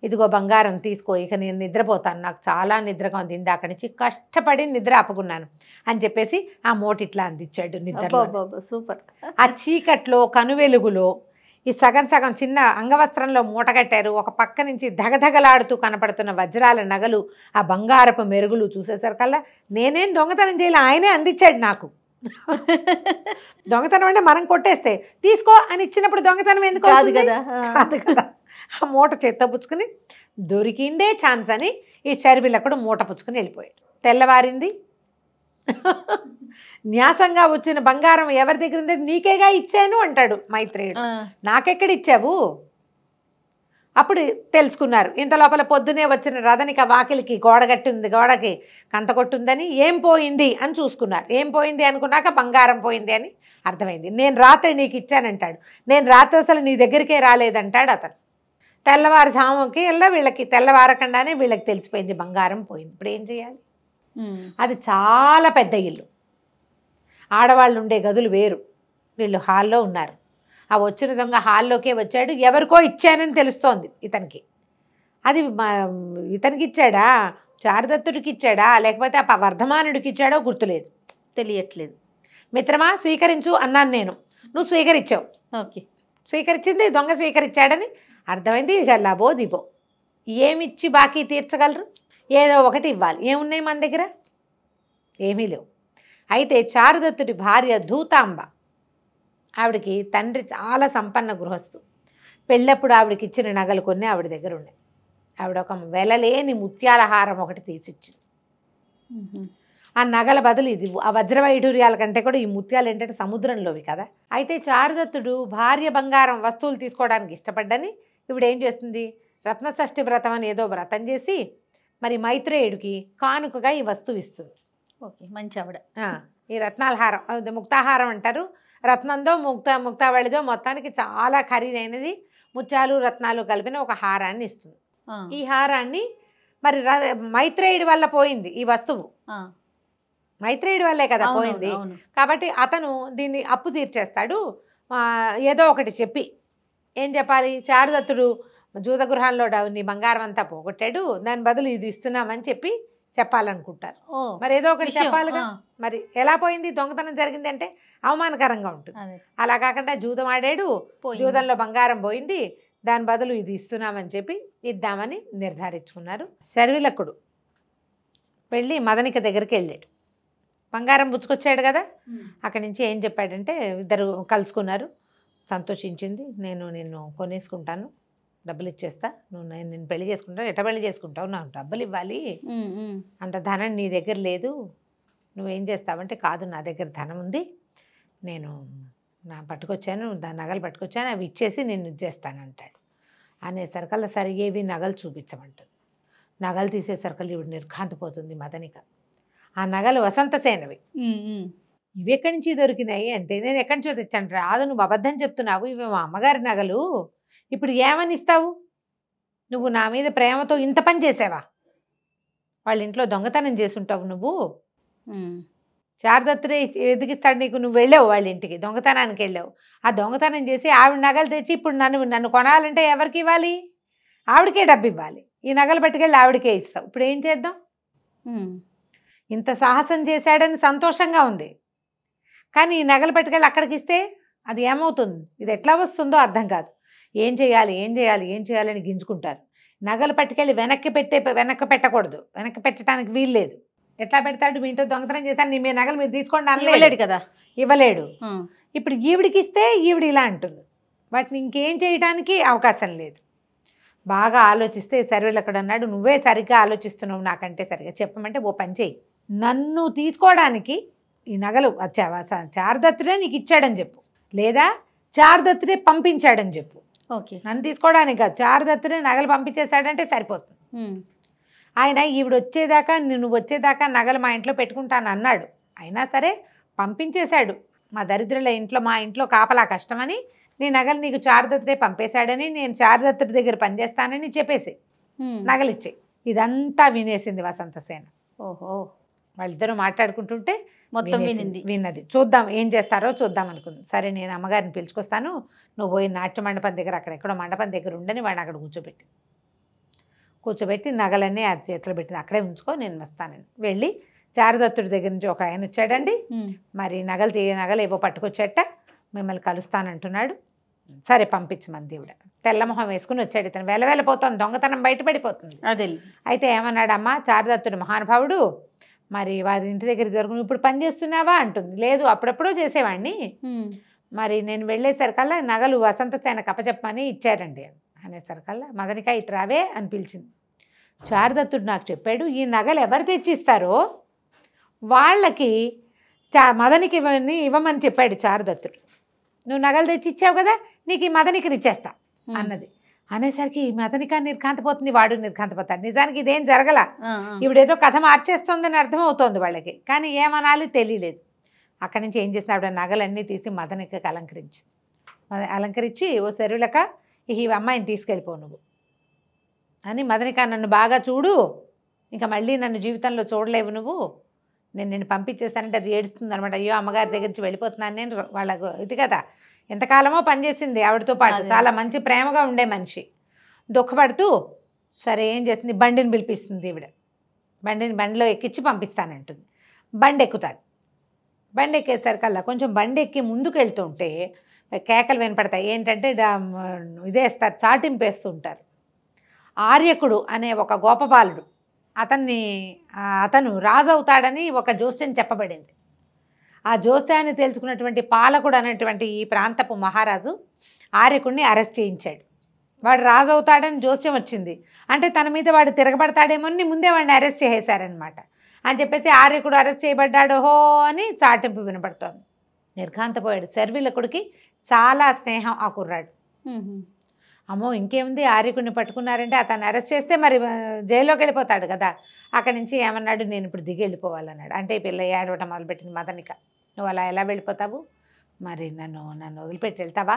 ఇదిగో బంగారం తీసుకో, ఇక నేను నిద్రపోతాను, నాకు చాలా నిద్రగా ఉంది, ఇందాక నుంచి కష్టపడి నిద్ర ఆపుకున్నాను అని చెప్పేసి ఆ మోటిట్లా అందించాడు నిద్ర. సూపర్. ఆ చీకట్లో కనువెలుగులో ఈ సగం చిన్న అంగవస్త్రంలో మూట కట్టారు. ఒక పక్క నుంచి ధగధగలాడుతూ కనపడుతున్న వజ్రాల నగలు, ఆ బంగారపు మెరుగులు చూసేసరికల్లా నేనేం దొంగతనం చేయాలి, ఆయనే అందించాడు నాకు. దొంగతనం అంటే మనం కొట్టేస్తే తీసుకో అని ఇచ్చినప్పుడు దొంగతనం ఎందుకు కాదు కదా. ఆ మూట చేత్తో పుచ్చుకుని దొరికిందే ఛాన్స్ అని ఈ షర్విలకుడు మూట పుచ్చుకుని వెళ్ళిపోయాడు. తెల్లవారింది. న్యాసంగా వచ్చిన బంగారం ఎవరి దగ్గర ఉంది, నీకేగా ఇచ్చాను అంటాడు మైత్రేయుడు. నాకెక్కడ ఇచ్చావు? అప్పుడు తెలుసుకున్నారు. ఇంత లోపల పొద్దునే వచ్చిన రథనిక వాకిలికి గోడకి కంత కొట్టుందని, ఏం పోయింది అని చూసుకున్నారు. ఏం పోయింది అనుకున్నాక బంగారం పోయింది అని అర్థమైంది. నేను రాత్రి నీకు ఇచ్చానంటాడు. నేను రాత్రి అసలు నీ దగ్గరికే రాలేదంటాడు అతను. తెల్లవారుజాముకి వీళ్ళకి తెల్లవారకుండానే వీళ్ళకి తెలిసిపోయింది బంగారం పోయింది. ఇప్పుడు ఏం చేయాలి? అది చాలా పెద్ద ఇల్లు, ఆడవాళ్ళు ఉండే గదులు వేరు, వీళ్ళు హాల్లో ఉన్నారు. ఆ వచ్చిన దొంగ హాల్లోకే వచ్చాడు. ఎవరికో ఇచ్చానని తెలుస్తోంది ఇతనికి. అది ఇతనికి ఇచ్చాడా, చారుదత్తుడికి ఇచ్చాడా, లేకపోతే ఆ వర్ధమానుడికి ఇచ్చాడో గుర్తులేదు, తెలియట్లేదు. మిత్రమా స్వీకరించు అన్నాను నేను, నువ్వు స్వీకరించావు. ఓకే, స్వీకరించింది దొంగ స్వీకరించాడని అర్థమైంది. ఇక లాభో దిబో ఏమిచ్చి బాకీ తీర్చగలరు? ఏదో ఒకటి ఇవ్వాలి. ఏమున్నాయి మన దగ్గర? ఏమీ లేవు. అయితే చారుదత్తుడి భార్య ధూతాంబ, ఆవిడకి తండ్రి చాలా సంపన్న గృహస్థు. పెళ్ళప్పుడు ఆవిడకి ఇచ్చిన నగలు కొన్ని ఆవిడ దగ్గర ఉన్నాయి. ఆవిడ ఒక వెలలేని ముత్యాల హారం ఒకటి తీసిచ్చింది. ఆ నగల బదులు ఇది, ఆ వజ్రవైఢూర్యాల కంటే కూడా ఈ ముత్యాలు ఏంటంటే సముద్రంలోవి కదా. అయితే చారుదత్తుడు భార్య బంగారం వస్తువులు తీసుకోవడానికి ఇష్టపడ్డని ఇప్పుడు ఏం చేస్తుంది, రత్నషష్ఠి వ్రతం అని ఏదో వ్రతం చేసి మరి మైత్రేయుడికి కానుకగా ఈ వస్తువు ఇస్తుంది. ఓకే, మంచి ఆవిడ. ఈ రత్నాల హారం, ముక్తాహారం అంటారు. రత్నందో ముక్తావళిదో మొత్తానికి చాలా ఖరీదైనది, ముత్యాలు రత్నాలు కలిపిన ఒక హారాన్ని ఇస్తుంది. ఈ హారాన్ని మరి మైత్రేయుడి వల్ల పోయింది ఈ వస్తువు, మైత్రేయుడి వల్లే కదా పోయింది. కాబట్టి అతను దీన్ని అప్పు తీర్చేస్తాడు. ఏదో ఒకటి చెప్పి, ఏం చెప్పాలి, చారుదత్తుడు జూదగృహాల్లో నీ బంగారం అంతా పోగొట్టాడు, దాని బదులు ఇది ఇస్తున్నామని చెప్పాలనుకుంటారు. మరి ఏదో ఒకటి చెప్పాలిగా. మరి ఎలా పోయింది, దొంగతనం జరిగింది అంటే అవమానకరంగా ఉంటుంది. అలా కాకుండా జూదం ఆడాడు, జూదంలో బంగారం పోయింది, దాని బదులు ఇది ఇస్తున్నామని చెప్పి ఇద్దామని నిర్ధారించుకున్నారు. శర్విలకుడు వెళ్ళి మదనిక దగ్గరికి వెళ్ళాడు. బంగారం పుచ్చుకొచ్చాడు కదా, అక్కడి నుంచి ఏం చెప్పాడంటే ఇద్దరు కలుసుకున్నారు. సంతోషించింది. నేను నిన్ను కొనేసుకుంటాను, డబ్బులు ఇచ్చేస్తా, నేను పెళ్లి చేసుకుంటాను. ఎట్లా పెళ్లి చేసుకుంటావు, నాకు డబ్బులు ఇవ్వాలి, అంత ధనం నీ దగ్గర లేదు, నువ్వేం చేస్తావంటే, కాదు నా దగ్గర ధనం ఉంది, నేను పట్టుకొచ్చాను, దాని నగలు పట్టుకొచ్చాను, అవి ఇచ్చేసి నేను ఇచ్చేస్తాను అంటాడు. అనేసరికల్లా సరే ఏవి నగలు చూపించమంటుంది. నగలు తీసేసరికల్లా ఇవి నిర్ఘాంతపోతుంది మదనిక. ఆ నగలు వసంతసేనవి. ఇవి ఎక్కడి నుంచి దొరికినాయి అంటే, నేను ఎక్కడి నుంచో తెచ్చాను. రాదు, నువ్వు అబద్ధం చెప్తున్నావు, ఇవి మా అమ్మగారి నగలు, ఇప్పుడు ఏమని ఇస్తావు? నువ్వు నా మీద ప్రేమతో ఇంత పని చేసావా? వాళ్ళ ఇంట్లో దొంగతనం చేసుంటావు నువ్వు, శారదత్తుడే ఎదిగిస్తాడు నీకు. నువ్వు వెళ్ళావు వాళ్ళ ఇంటికి, దొంగతనానికి వెళ్ళావు. ఆ దొంగతనం చేసి ఆవిడ నగలు తెచ్చి ఇప్పుడు నన్ను కొనాలంటే ఎవరికి ఇవ్వాలి? ఆవిడకే డబ్బు ఇవ్వాలి. ఈ నగలు పట్టుకెళ్ళి ఆవిడకే ఇస్తావు. ఇప్పుడు ఏం చేద్దాం? ఇంత సాహసం చేశాడని సంతోషంగా ఉంది, కానీ ఈ నగలు పట్టుకెళ్ళి అక్కడికి ఇస్తే అది ఏమవుతుంది? ఇది ఎట్లా వస్తుందో అర్థం కాదు. ఏం చేయాలి అని గింజుకుంటారు. నగలు పట్టుకెళ్ళి వెనక్కి పెట్టకూడదు, వెనక్కి పెట్టడానికి వీల్లేదు. ఎట్లా పెడతాడు? మీ ఇంట్లో దొంగతనం చేశాను, మీ నగలు మీరు తీసుకోండి అనలేడు కదా, ఇవ్వలేడు. ఇప్పుడు ఈవిడికి ఇస్తే ఈవిడ ఇలా అంటుంది, వాటిని ఇంకేం చేయడానికి అవకాశం లేదు. బాగా ఆలోచిస్తే సర్వేలు అక్కడ అన్నాడు, నువ్వే సరిగ్గా ఆలోచిస్తున్నావు, నాకంటే సరిగ్గా చెప్పమంటే ఓ పని చేయి, నన్ను తీసుకోవడానికి ఈ నగలు శారదత్తుడే నీకు ఇచ్చాడని చెప్పు, లేదా శారదత్తుడే పంపించాడని చెప్పు. ఓకే, నన్ను తీసుకోవడానికి కాదు, శారదత్తుడే నగలు పంపించేశాడంటే సరిపోతుంది. ఆయన ఈవిడ వచ్చేదాకా, నువ్వు వచ్చేదాకా నగలు మా ఇంట్లో పెట్టుకుంటాను అన్నాడు. అయినా సరే పంపించేశాడు. మా దరిద్రుల ఇంట్లో, మా ఇంట్లో కాపలా కష్టమని నీ నగలు నీకు శారదత్తుడే పంపేశాడని, నేను శారదత్తుడి దగ్గర పనిచేస్తానని చెప్పేసి నగలు ఇచ్చేయి. ఇదంతా వినేసింది వసంతసేన. ఓహో, వాళ్ళిద్దరూ మాట్లాడుకుంటుంటే మొత్తం విన్నది. చూద్దాం ఏం చేస్తారో చూద్దాం అనుకుంది. సరే నేను అమ్మగారిని పిలుచుకొస్తాను, నువ్వు పోయి నాట్య మండపం దగ్గర అక్కడెక్కడో మండపం దగ్గర ఉండని వాడిని అక్కడ కూర్చోబెట్టి నగలన్నీ ఆ చేతిలో పెట్టింది, అక్కడే ఉంచుకో, నేను వస్తానని వెళ్ళి శారదత్తుడి దగ్గర నుంచి ఒక ఆయన వచ్చాడండి. మరి నగలు ఏవో పట్టుకొచ్చేట, మిమ్మల్ని కలుస్తానంటున్నాడు. సరే పంపించమంది దేవుడ. తెల్లమొహం వేసుకుని వచ్చాడు. ఇతను వెళ్ళపోతుంది, దొంగతనం బయటపడిపోతుంది. అదే అయితే ఏమన్నాడు, అమ్మ శారదత్తుడు మహానుభావుడు, మరి వారి ఇంటి దగ్గర దొరుకుని ఇప్పుడు పని చేస్తున్నావా అంటుంది. లేదు, అప్పుడప్పుడో చేసేవాడిని, మరి నేను వెళ్ళేసరికల్లా నగలు వసంతసేనకు అప్పచెప్పమని ఇచ్చారండి అనేసరికల్లా మదనిక ఇటు రావే అని పిలిచింది. శారదత్తుడు నాకు చెప్పాడు, ఈ నగలు ఎవరు తెచ్చిస్తారో వాళ్ళకి మదనికి ఇవ్వమని చెప్పాడు శారదత్తుడు. నువ్వు నగలు తెచ్చి ఇచ్చావు కదా, నీకు ఈ మదనికి ఇచ్చేస్తా అన్నది. అనేసరికి ఈ మదనిక నిర్ఘాంతపోతుంది, వాడు నిర్ఘాంతపోతాడు. నిజానికి ఇదేం జరగల, ఇవిడేదో కథ మార్చేస్తుందని అర్థమవుతోంది వాళ్ళకి, కానీ ఏమనాలి తెలియలేదు. అక్కడి నుంచి ఏం చేసిన ఆవిడ నగలన్నీ తీసి మదనికకి అలంకరించి ఓ సరులక ఈ అమ్మాయిని తీసుకెళ్ళిపో నువ్వు అని, మదనిక నన్ను బాగా చూడు, ఇంకా మళ్ళీ నన్ను జీవితంలో చూడలేవు నువ్వు, నేను పంపించేస్తానంటే అది ఏడుస్తుంది అనమాట. అయ్యో అమ్మగారి దగ్గర నుంచి వెళ్ళిపోతున్నాను నేను. వాళ్ళకు ఇది కదా, ఎంతకాలమో పనిచేసింది ఆవిడతో పాటు, చాలా మంచి ప్రేమగా ఉండే మనిషి. దుఃఖపడుతూ సరే ఏం చేస్తుంది, బండిని పిలిపిస్తుంది ఈవిడ. బండిలో ఎక్కించి పంపిస్తానంటుంది. బండి ఎక్కుతాడు. బండి ఎక్కేసరికల్లా కొంచెం బండి ఎక్కి ముందుకు వెళ్తుంటే కేకలు వినపడతాయి. ఏంటంటే ఇదేస్తారు, చాటింపు వేస్తూ ఉంటారు. ఆర్యకుడు అనే ఒక గోపబాలుడు, అతను రాజు అవుతాడని ఒక జోస్యం చెప్పబడింది. ఆ జోస్యాన్ని తెలుసుకున్నటువంటి పాలకుడు అనేటువంటి ఈ ప్రాంతపు మహారాజు ఆర్యకుడిని అరెస్ట్ చేయించాడు. వాడు రాజు అవుతాడని జోస్యం వచ్చింది అంటే తన మీద వాడు తిరగబడతాడేమో అని ముందే వాడిని అరెస్ట్ చేసేశారనమాట. అని చెప్పేసి ఆర్యకుడు అరెస్ట్ చేయబడ్డాడు హో అని చాటింపు వినపడుతోంది. నిర్ఘాంతపోయాడు. శర్విలకుడికి చాలా స్నేహం ఆ కుర్రాడు. అమ్మో ఇంకేముంది, ఆర్యకుడిని పట్టుకున్నారంటే అతన్ని అరెస్ట్ చేస్తే మరి జైల్లోకి వెళ్ళిపోతాడు కదా. అక్కడి నుంచి ఏమన్నాడు, నేను ఇప్పుడు దిగి వెళ్ళిపోవాలన్నాడు. అంటే ఈ పిల్ల ఏడవటం మొదలుపెట్టింది మదనిక. నువ్వు అలా ఎలా వెళ్ళిపోతావు, మరి నన్ను వదిలిపెట్టి వెళ్తావా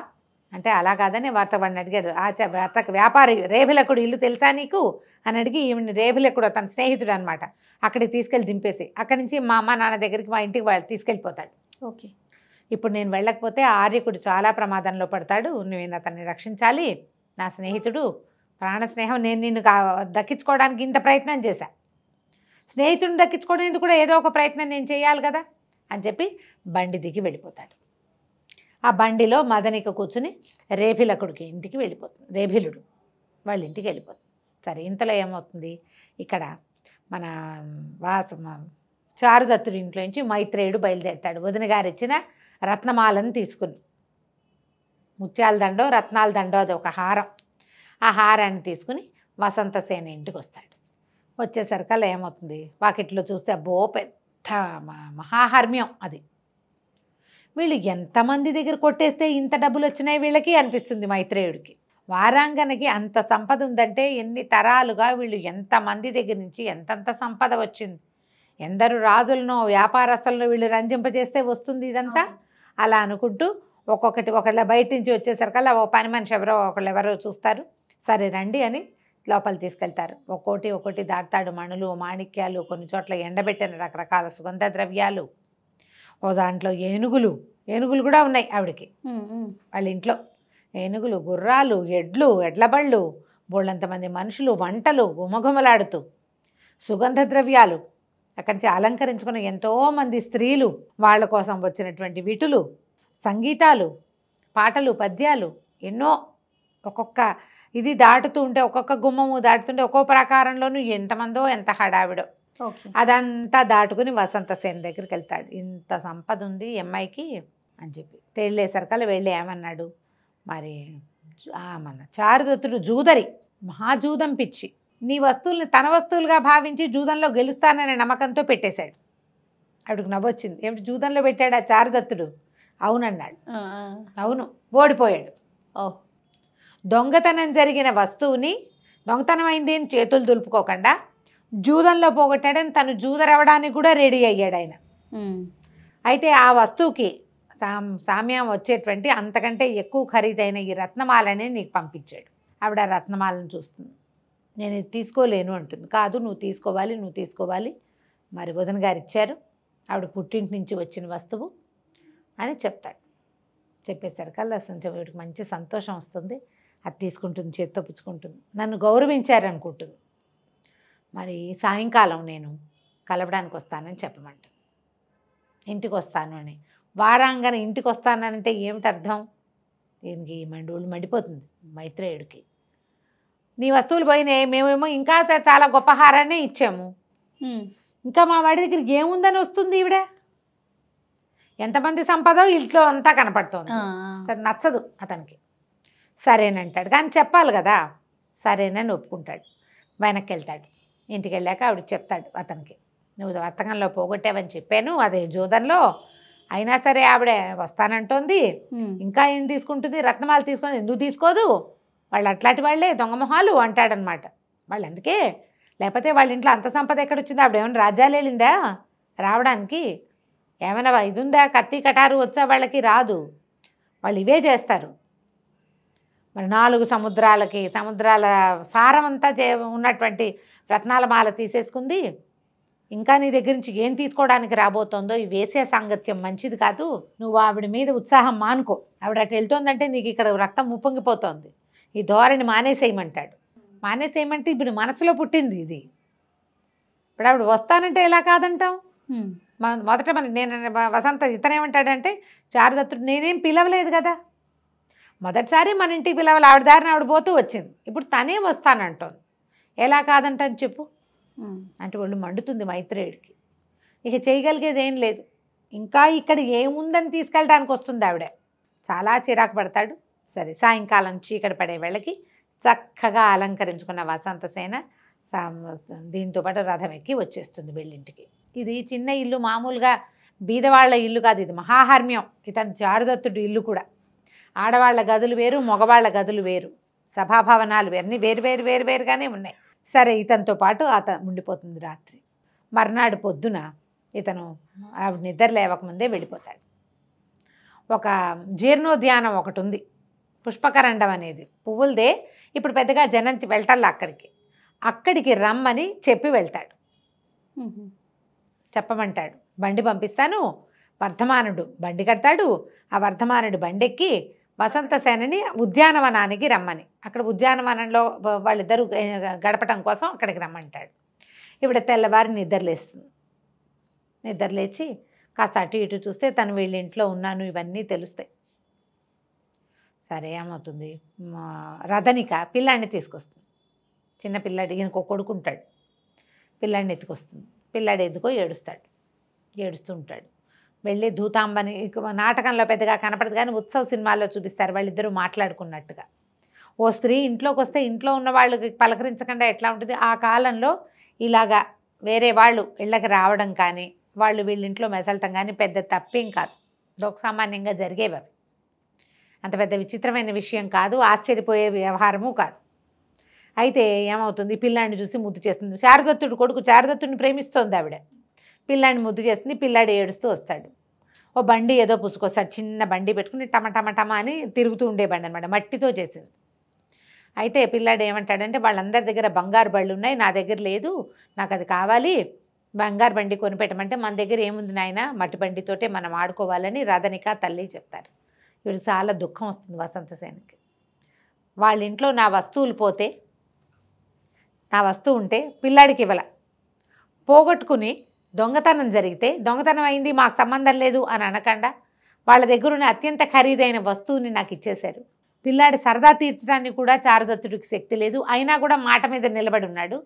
అంటే అలా కాదని వార్తవాడిని అడిగాడు. వార్తకు వ్యాపారి రేభిలకుడు ఇల్లు తెలుసా నీకు అని అడిగి, ఈవిని రేభిలకుడు అతని స్నేహితుడు అనమాట, అక్కడికి తీసుకెళ్ళి దింపేసి అక్కడి నుంచి మా అమ్మ నాన్న దగ్గరికి మా ఇంటికి వాళ్ళు తీసుకెళ్ళిపోతాడు. ఓకే, ఇప్పుడు నేను వెళ్ళకపోతే ఆర్యకుడు చాలా ప్రమాదంలో పడతాడు, నేను అతన్ని రక్షించాలి, నా స్నేహితుడు ప్రాణ స్నేహం, నేను నిన్ను దక్కించుకోవడానికి ఇంత ప్రయత్నం చేశా, స్నేహితుడిని దక్కించుకోవడానికి కూడా ఏదో ఒక ప్రయత్నం నేను చేయాలి కదా అని చెప్పి బండి దిగి వెళ్ళిపోతాడు. ఆ బండిలో మదనిక కూర్చుని రేభిలకుడికి ఇంటికి వెళ్ళిపోతుంది. రేభిలుడు వాళ్ళ ఇంటికి వెళ్ళిపోతుంది. సరే ఇంతలో ఏమవుతుంది, ఇక్కడ మన చారుదత్తుడి ఇంట్లో నుంచి మైత్రేయుడు బయలుదేరుతాడు. వదిన గారు ఇచ్చిన రత్నమాలను తీసుకుని, ముత్యాల దండో రత్నాల దండో అది ఒక హారం, ఆ హారాన్ని తీసుకుని వసంతసేన ఇంటికి వస్తాడు. వచ్చేసరికల్లా ఏమవుతుంది, వాకిట్లో చూస్తే అబ్బో పెద్ద మహాహర్మ్యం అది. వీళ్ళు ఎంతమంది దగ్గర కొట్టేస్తే ఇంత డబ్బులు వచ్చినాయి వీళ్ళకి అనిపిస్తుంది మైత్రేయుడికి. వారాంగనకి అంత సంపద ఉందంటే ఎన్ని తరాలుగా వీళ్ళు ఎంతమంది దగ్గర నుంచి ఎంతంత సంపద వచ్చింది, ఎందరు రాజులను వ్యాపారస్తులను వీళ్ళు రంజింపజేస్తే వస్తుంది ఇదంతా. అలా అనుకుంటూ ఒకళ్ళ బయట నుంచి వచ్చేసరికల్లా ఓ పని మనిషి ఎవరో చూస్తారు, సరే రండి అని లోపల తీసుకెళ్తారు. ఒక్కోటి దాటాడు, మణులు మాణిక్యాలు, కొన్ని చోట్ల ఎండబెట్టిన రకరకాల సుగంధ ద్రవ్యాలు ఓ దాంట్లో ఏనుగులు కూడా ఉన్నాయి ఆవిడకి. వాళ్ళ ఇంట్లో ఏనుగులు, గుర్రాలు, ఎడ్లబళ్ళు, బోళ్ళంతమంది మనుషులు, వంటలు గుమగుమలాడుతూ, సుగంధ ద్రవ్యాలు, అక్కడి నుంచి అలంకరించుకున్న ఎంతోమంది స్త్రీలు, వాళ్ళ కోసం వచ్చినటువంటి విటులు, సంగీతాలు, పాటలు, పద్యాలు ఎన్నో. ఒక్కొక్క ఇది దాటుతూ ఉంటే, ఒక్కొక్క గుమ్మము దాటుతుంటే ఒక్కో ప్రాకారంలోనూ ఎంతమందో ఎంత హడావిడో. అదంతా దాటుకుని వసంతసేన దగ్గరికి వెళ్తాడు. ఇంత సంపద ఉంది ఈ అమ్మాయికి అని చెప్పి తేలేసరికల్లా వెళ్ళి ఏమన్నాడు, మరి మన చారుదత్తుడు జూదరి, మహాజూదం పిచ్చి, నీ వస్తువుల్ని తన వస్తువులుగా భావించి జూదంలో గెలుస్తాననే నమ్మకంతో పెట్టేశాడు. ఆవిడకు నవ్వొచ్చింది. ఏమిటి జూదంలో పెట్టాడు ఆ చారుదత్తుడు? అవునన్నాడు. అవును, ఓడిపోయాడు. దొంగతనం జరిగిన వస్తువుని, దొంగతనం అయింది అని చేతులు దులుపుకోకుండా జూదంలో పోగొట్టాడని తను జూదరవడానికి కూడా రెడీ అయ్యాడు ఆయన. అయితే ఆ వస్తువుకి సామ్యం వచ్చేటువంటి అంతకంటే ఎక్కువ ఖరీదైన ఈ రత్నమాలని నీకు పంపించాడు. ఆవిడ ఆ రత్నమాలను చూస్తుంది. నేను ఇది తీసుకోలేను అంటుంది. కాదు, నువ్వు తీసుకోవాలి, మరి వదిన గారు ఇచ్చారు, ఆవిడ పుట్టింటి నుంచి వచ్చిన వస్తువు అని చెప్తాడు. చెప్పేసరికల్లా అసలు వీడికి మంచి సంతోషం వస్తుంది. అది తీసుకుంటుంది, చేత్తో పుచ్చుకుంటుంది. నన్ను గౌరవించారనుకుంటుంది. మరి సాయంకాలం నేను కలవడానికి వస్తానని చెప్పమంటాను. ఇంటికి వస్తాను అని. వారాంగన ఇంటికి వస్తానంటే ఏమిటి అర్థం? దీనికి ఒళ్ళు మండిపోతుంది మైత్రేయుడికి. నీ వస్తువులు పోయినాయి, మేమేమో ఇంకా చాలా గొప్ప హారాన్ని ఇచ్చాము, ఇంకా మా వాడి దగ్గర ఏముందని వస్తుంది ఈవిడ. ఎంతమంది సంపదో ఇంట్లో అంతా కనపడుతోంది. సరే, నచ్చదు అతనికి. సరేనంటాడు, కానీ చెప్పాలి కదా. సరేనని ఒప్పుకుంటాడు. వెనక్కి వెళ్తాడు. ఇంటికి వెళ్ళాక ఆవిడ చెప్తాడు అతనికి, నువ్వు వర్తకంలో పోగొట్టావని చెప్పాను, అదే జూదంలో. అయినా సరే ఆవిడ వస్తానంటోంది, ఇంకా ఏం తీసుకుంటుంది, రత్నమాల తీసుకొని ఎందుకు తీసుకోదు, వాళ్ళు అట్లాంటి వాళ్ళే దొంగమొహాలు అంటాడనమాట. వాళ్ళు అందుకే, లేకపోతే వాళ్ళ ఇంట్లో అంత సంపద ఎక్కడొచ్చింది? ఆవిడ ఏమైనా రాజ్యాలు వెళ్ళిందా రావడానికి? ఏమైనా ఇది ఉందా, కత్తి కటారు వచ్చా? వాళ్ళకి రాదు. వాళ్ళు ఇవే చేస్తారు. మరి 4 సముద్రాల సారం అంతా ఉన్నటువంటి రత్నాల మాల తీసేసుకుంది. ఇంకా నీ దగ్గర నుంచి ఏం తీసుకోవడానికి రాబోతోందో, ఈ వేసే సాంగత్యం మంచిది కాదు. నువ్వు ఆవిడ మీద ఉత్సాహం మానుకో. ఆవిడ అటు వెళ్తోందంటే నీకు ఇక్కడ రక్తం ఉప్పొంగిపోతోంది. ఈ ధోరణి మానేసేయమంటాడు. మానేసేయమంటే ఇప్పుడు మనసులో పుట్టింది ఇది. ఇప్పుడు ఆవిడ వస్తానంటే ఎలా కాదంటాం? మొదట నేను వసంత ఇతనేమంటాడంటే, చారుదత్తుడు నేనేం పిలవలేదు కదా, మొదటిసారి మన ఇంటికి పిలవాలి, ఆవిడ దారిని ఆవిడ పోతూ వచ్చింది, ఇప్పుడు తనే వస్తానంటోంది, ఎలా కాదంటని చెప్పు అంటే ఒళ్ళు మండుతుంది మైత్రేయుడికి. ఇక చేయగలిగేది ఏం లేదు. ఇంకా ఇక్కడ ఏముందని తీసుకెళ్ళడానికి వస్తుంది ఆవిడ. చాలా చిరాకు పడతాడు. సరే, సాయంకాలం చీకటి పడే వేళకి చక్కగా అలంకరించుకున్న వసంతసేన దీంతో పాటు రథం ఎక్కి వచ్చేస్తుంది వెళ్ళింటికి. ఇది చిన్న ఇల్లు, మామూలుగా బీదవాళ్ల ఇల్లు కాదు, ఇది మహాహర్మ్యం. ఇతను చారుదత్తుడి ఇల్లు కూడా. ఆడవాళ్ల గదులు వేరు, మగవాళ్ల గదులు వేరు, సభాభవనాలు అన్నీ వేరుగానే ఉన్నాయి. సరే, ఇతనితో పాటు ఉండిపోతుంది రాత్రి. మర్నాడు పొద్దున ఇతను ఆవిడ నిద్ర లేవకముందే వెళ్ళిపోతాడు. ఒక జీర్ణోద్యానం ఒకటి ఉంది, పుష్పకరండం అనేది, పువ్వులదే. ఇప్పుడు పెద్దగా జనం వెళ్ళటల్లా అక్కడికి రమ్మని చెప్పి వెళ్తాడు. చెప్పమంటాడు, బండి పంపిస్తాను, వర్ధమానుడు బండి కడతాడు, ఆ వర్ధమానుడు బండెక్కి వసంతసేనని ఉద్యానవనానికి రమ్మని, అక్కడ ఉద్యానవనంలో వాళ్ళిద్దరూ గడపటం కోసం అక్కడికి రమ్మంటాడు. ఇప్పుడు తెల్లవారి నిద్రలేస్తుంది. నిద్రలేచి కాస్త అటు ఇటు చూస్తే తను వీళ్ళ ఇంట్లో ఉన్నాను ఇవన్నీ తెలుస్తాయి. సరే, ఏమవుతుంది, రథనిక పిల్లాడిని తీసుకొస్తుంది. చిన్న పిల్లాడు, ఈయనకు కొడుకుంటాడు. పిల్లాడిని ఎత్తుకొస్తుంది. పిల్లాడు ఎందుకో ఏడుస్తూ ఉంటాడు. వెళ్ళి ధూతాంబని, నాటకంలో పెద్దగా కనపడదు కానీ ఉత్సవ సినిమాల్లో చూపిస్తారు వాళ్ళిద్దరూ మాట్లాడుకున్నట్టుగా. ఓ స్త్రీ ఇంట్లోకి వస్తే ఇంట్లో ఉన్న వాళ్ళకి పలకరించకుండా ఎట్లా ఉంటుంది? ఆ కాలంలో ఇలాగా వేరే వాళ్ళు ఇళ్ళకి రావడం కానీ, వాళ్ళు వీళ్ళింట్లో మెసలటం కానీ పెద్ద తప్పేం కాదు, లోకసామాన్యంగా జరిగేవి అవి. అంత పెద్ద విచిత్రమైన విషయం కాదు, ఆశ్చర్యపోయే వ్యవహారము కాదు. అయితే ఏమవుతుంది, పిల్లాడిని చూసి ముద్దు చేస్తుంది. చారుదత్తుడు కొడుకు, చారుదత్తుడిని ప్రేమిస్తోంది ఆవిడ. పిల్లాడిని ముద్దు చేస్తుంది. పిల్లాడు ఏడుస్తూ వస్తాడు. ఓ బండి ఏదో పుచ్చుకొస్తాడు, చిన్న బండి పెట్టుకుని టమ అని తిరుగుతూ ఉండే బండి అనమాట, మట్టితో చేసింది. అయితే పిల్లాడు ఏమంటాడంటే, వాళ్ళందరి దగ్గర బంగారు బళ్ళు ఉన్నాయి, నా దగ్గర లేదు, నాకు అది కావాలి, బంగారు బండి కొనిపెట్టమంటే మన దగ్గర ఏముంది నాయన, మట్టి బండితోటే మనం ఆడుకోవాలని రథనిక తల్లి చెప్తారు. వీడికి చాలా దుఃఖం వస్తుంది వసంతసేనకి. వాళ్ళ ఇంట్లో నా వస్తువులు పోతే, నా వస్తువు ఉంటే పిల్లాడికి ఇవ్వాల, పోగొట్టుకుని దొంగతనం జరిగితే దొంగతనం అయింది మాకు సంబంధం లేదు అని అనకుండా వాళ్ళ దగ్గర ఉన్న అత్యంత ఖరీదైన వస్తువుని నాకు ఇచ్చేశారు. పిల్లాడి సరదా తీర్చడానికి కూడా చారుదత్తుడికి శక్తి లేదు, అయినా కూడా మాట మీద నిలబడి ఉన్నాడు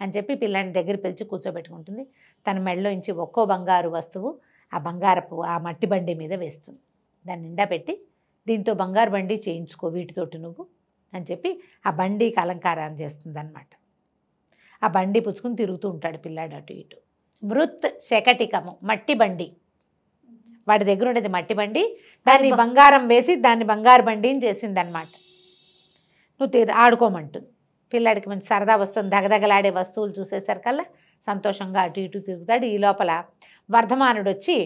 అని చెప్పి పిల్లాడిని దగ్గర పిలిచి కూర్చోబెట్టుకుంటుంది. తన మెడలోంచి ఒక్కో బంగారు వస్తువు ఆ మట్టి బండి మీద వేస్తుంది. దాన్ని నిండా పెట్టి దీంతో బంగారు బండి చేయించుకో వీటితోటి నువ్వు అని చెప్పి ఆ బండికి అలంకారం చేస్తుంది అన్నమాట. ఆ బండి పుచ్చుకుని తిరుగుతూ ఉంటాడు పిల్లాడు అటు ఇటు. మృత్ శకటికము, మట్టి బండి. వాడి దగ్గర ఉండేది మట్టి బండి, దాన్ని బంగారం వేసి దాన్ని బంగారు బండిని చేసిందనమాట. నువ్వు ఆడుకోమంటుంది. పిల్లాడికి మంచి సరదా వస్తుంది, దగదగలాడే వస్తువులు చూసేసరికల్లా సంతోషంగా అటు ఇటు తిరుగుతాడు. ఈ లోపల వర్ధమానుడు వచ్చి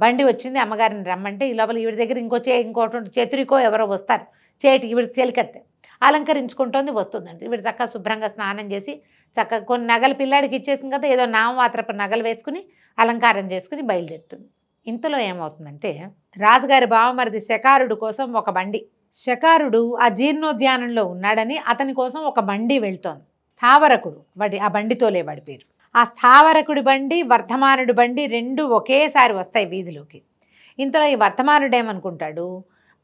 బండి వచ్చింది అమ్మగారిని రమ్మంటే, ఈ లోపల ఈవిడ దగ్గర ఇంకోటి చతురికో ఎవరో వస్తారు, చేటి ఈవిడ చెలికత్తే అలంకరించుకుంటోంది వస్తుందండి. ఈవిడ చక్కగా శుభ్రంగా స్నానం చేసి చక్కగా కొన్ని నగలు పిల్లాడికి ఇచ్చేసింది కదా, ఏదో నామమాత్రపు నగలు వేసుకుని అలంకారం చేసుకుని బయలుదేరుతుంది. ఇంతలో ఏమవుతుందంటే, రాజుగారి బావమరిది శకారుడు కోసం ఒక బండి, శకారుడు ఆ జీర్ణోద్యానంలో ఉన్నాడని అతని కోసం ఒక బండి వెళ్తోంది. స్థావరకుడు ఆ బండితోలే వాడి పేరు. ఆ స్థావరకుడి బండి వర్ధమానుడి బండి రెండు ఒకేసారి వస్తాయి వీధిలోకి. ఇంతలో ఈ వర్ధమానుడు ఏమనుకుంటాడు,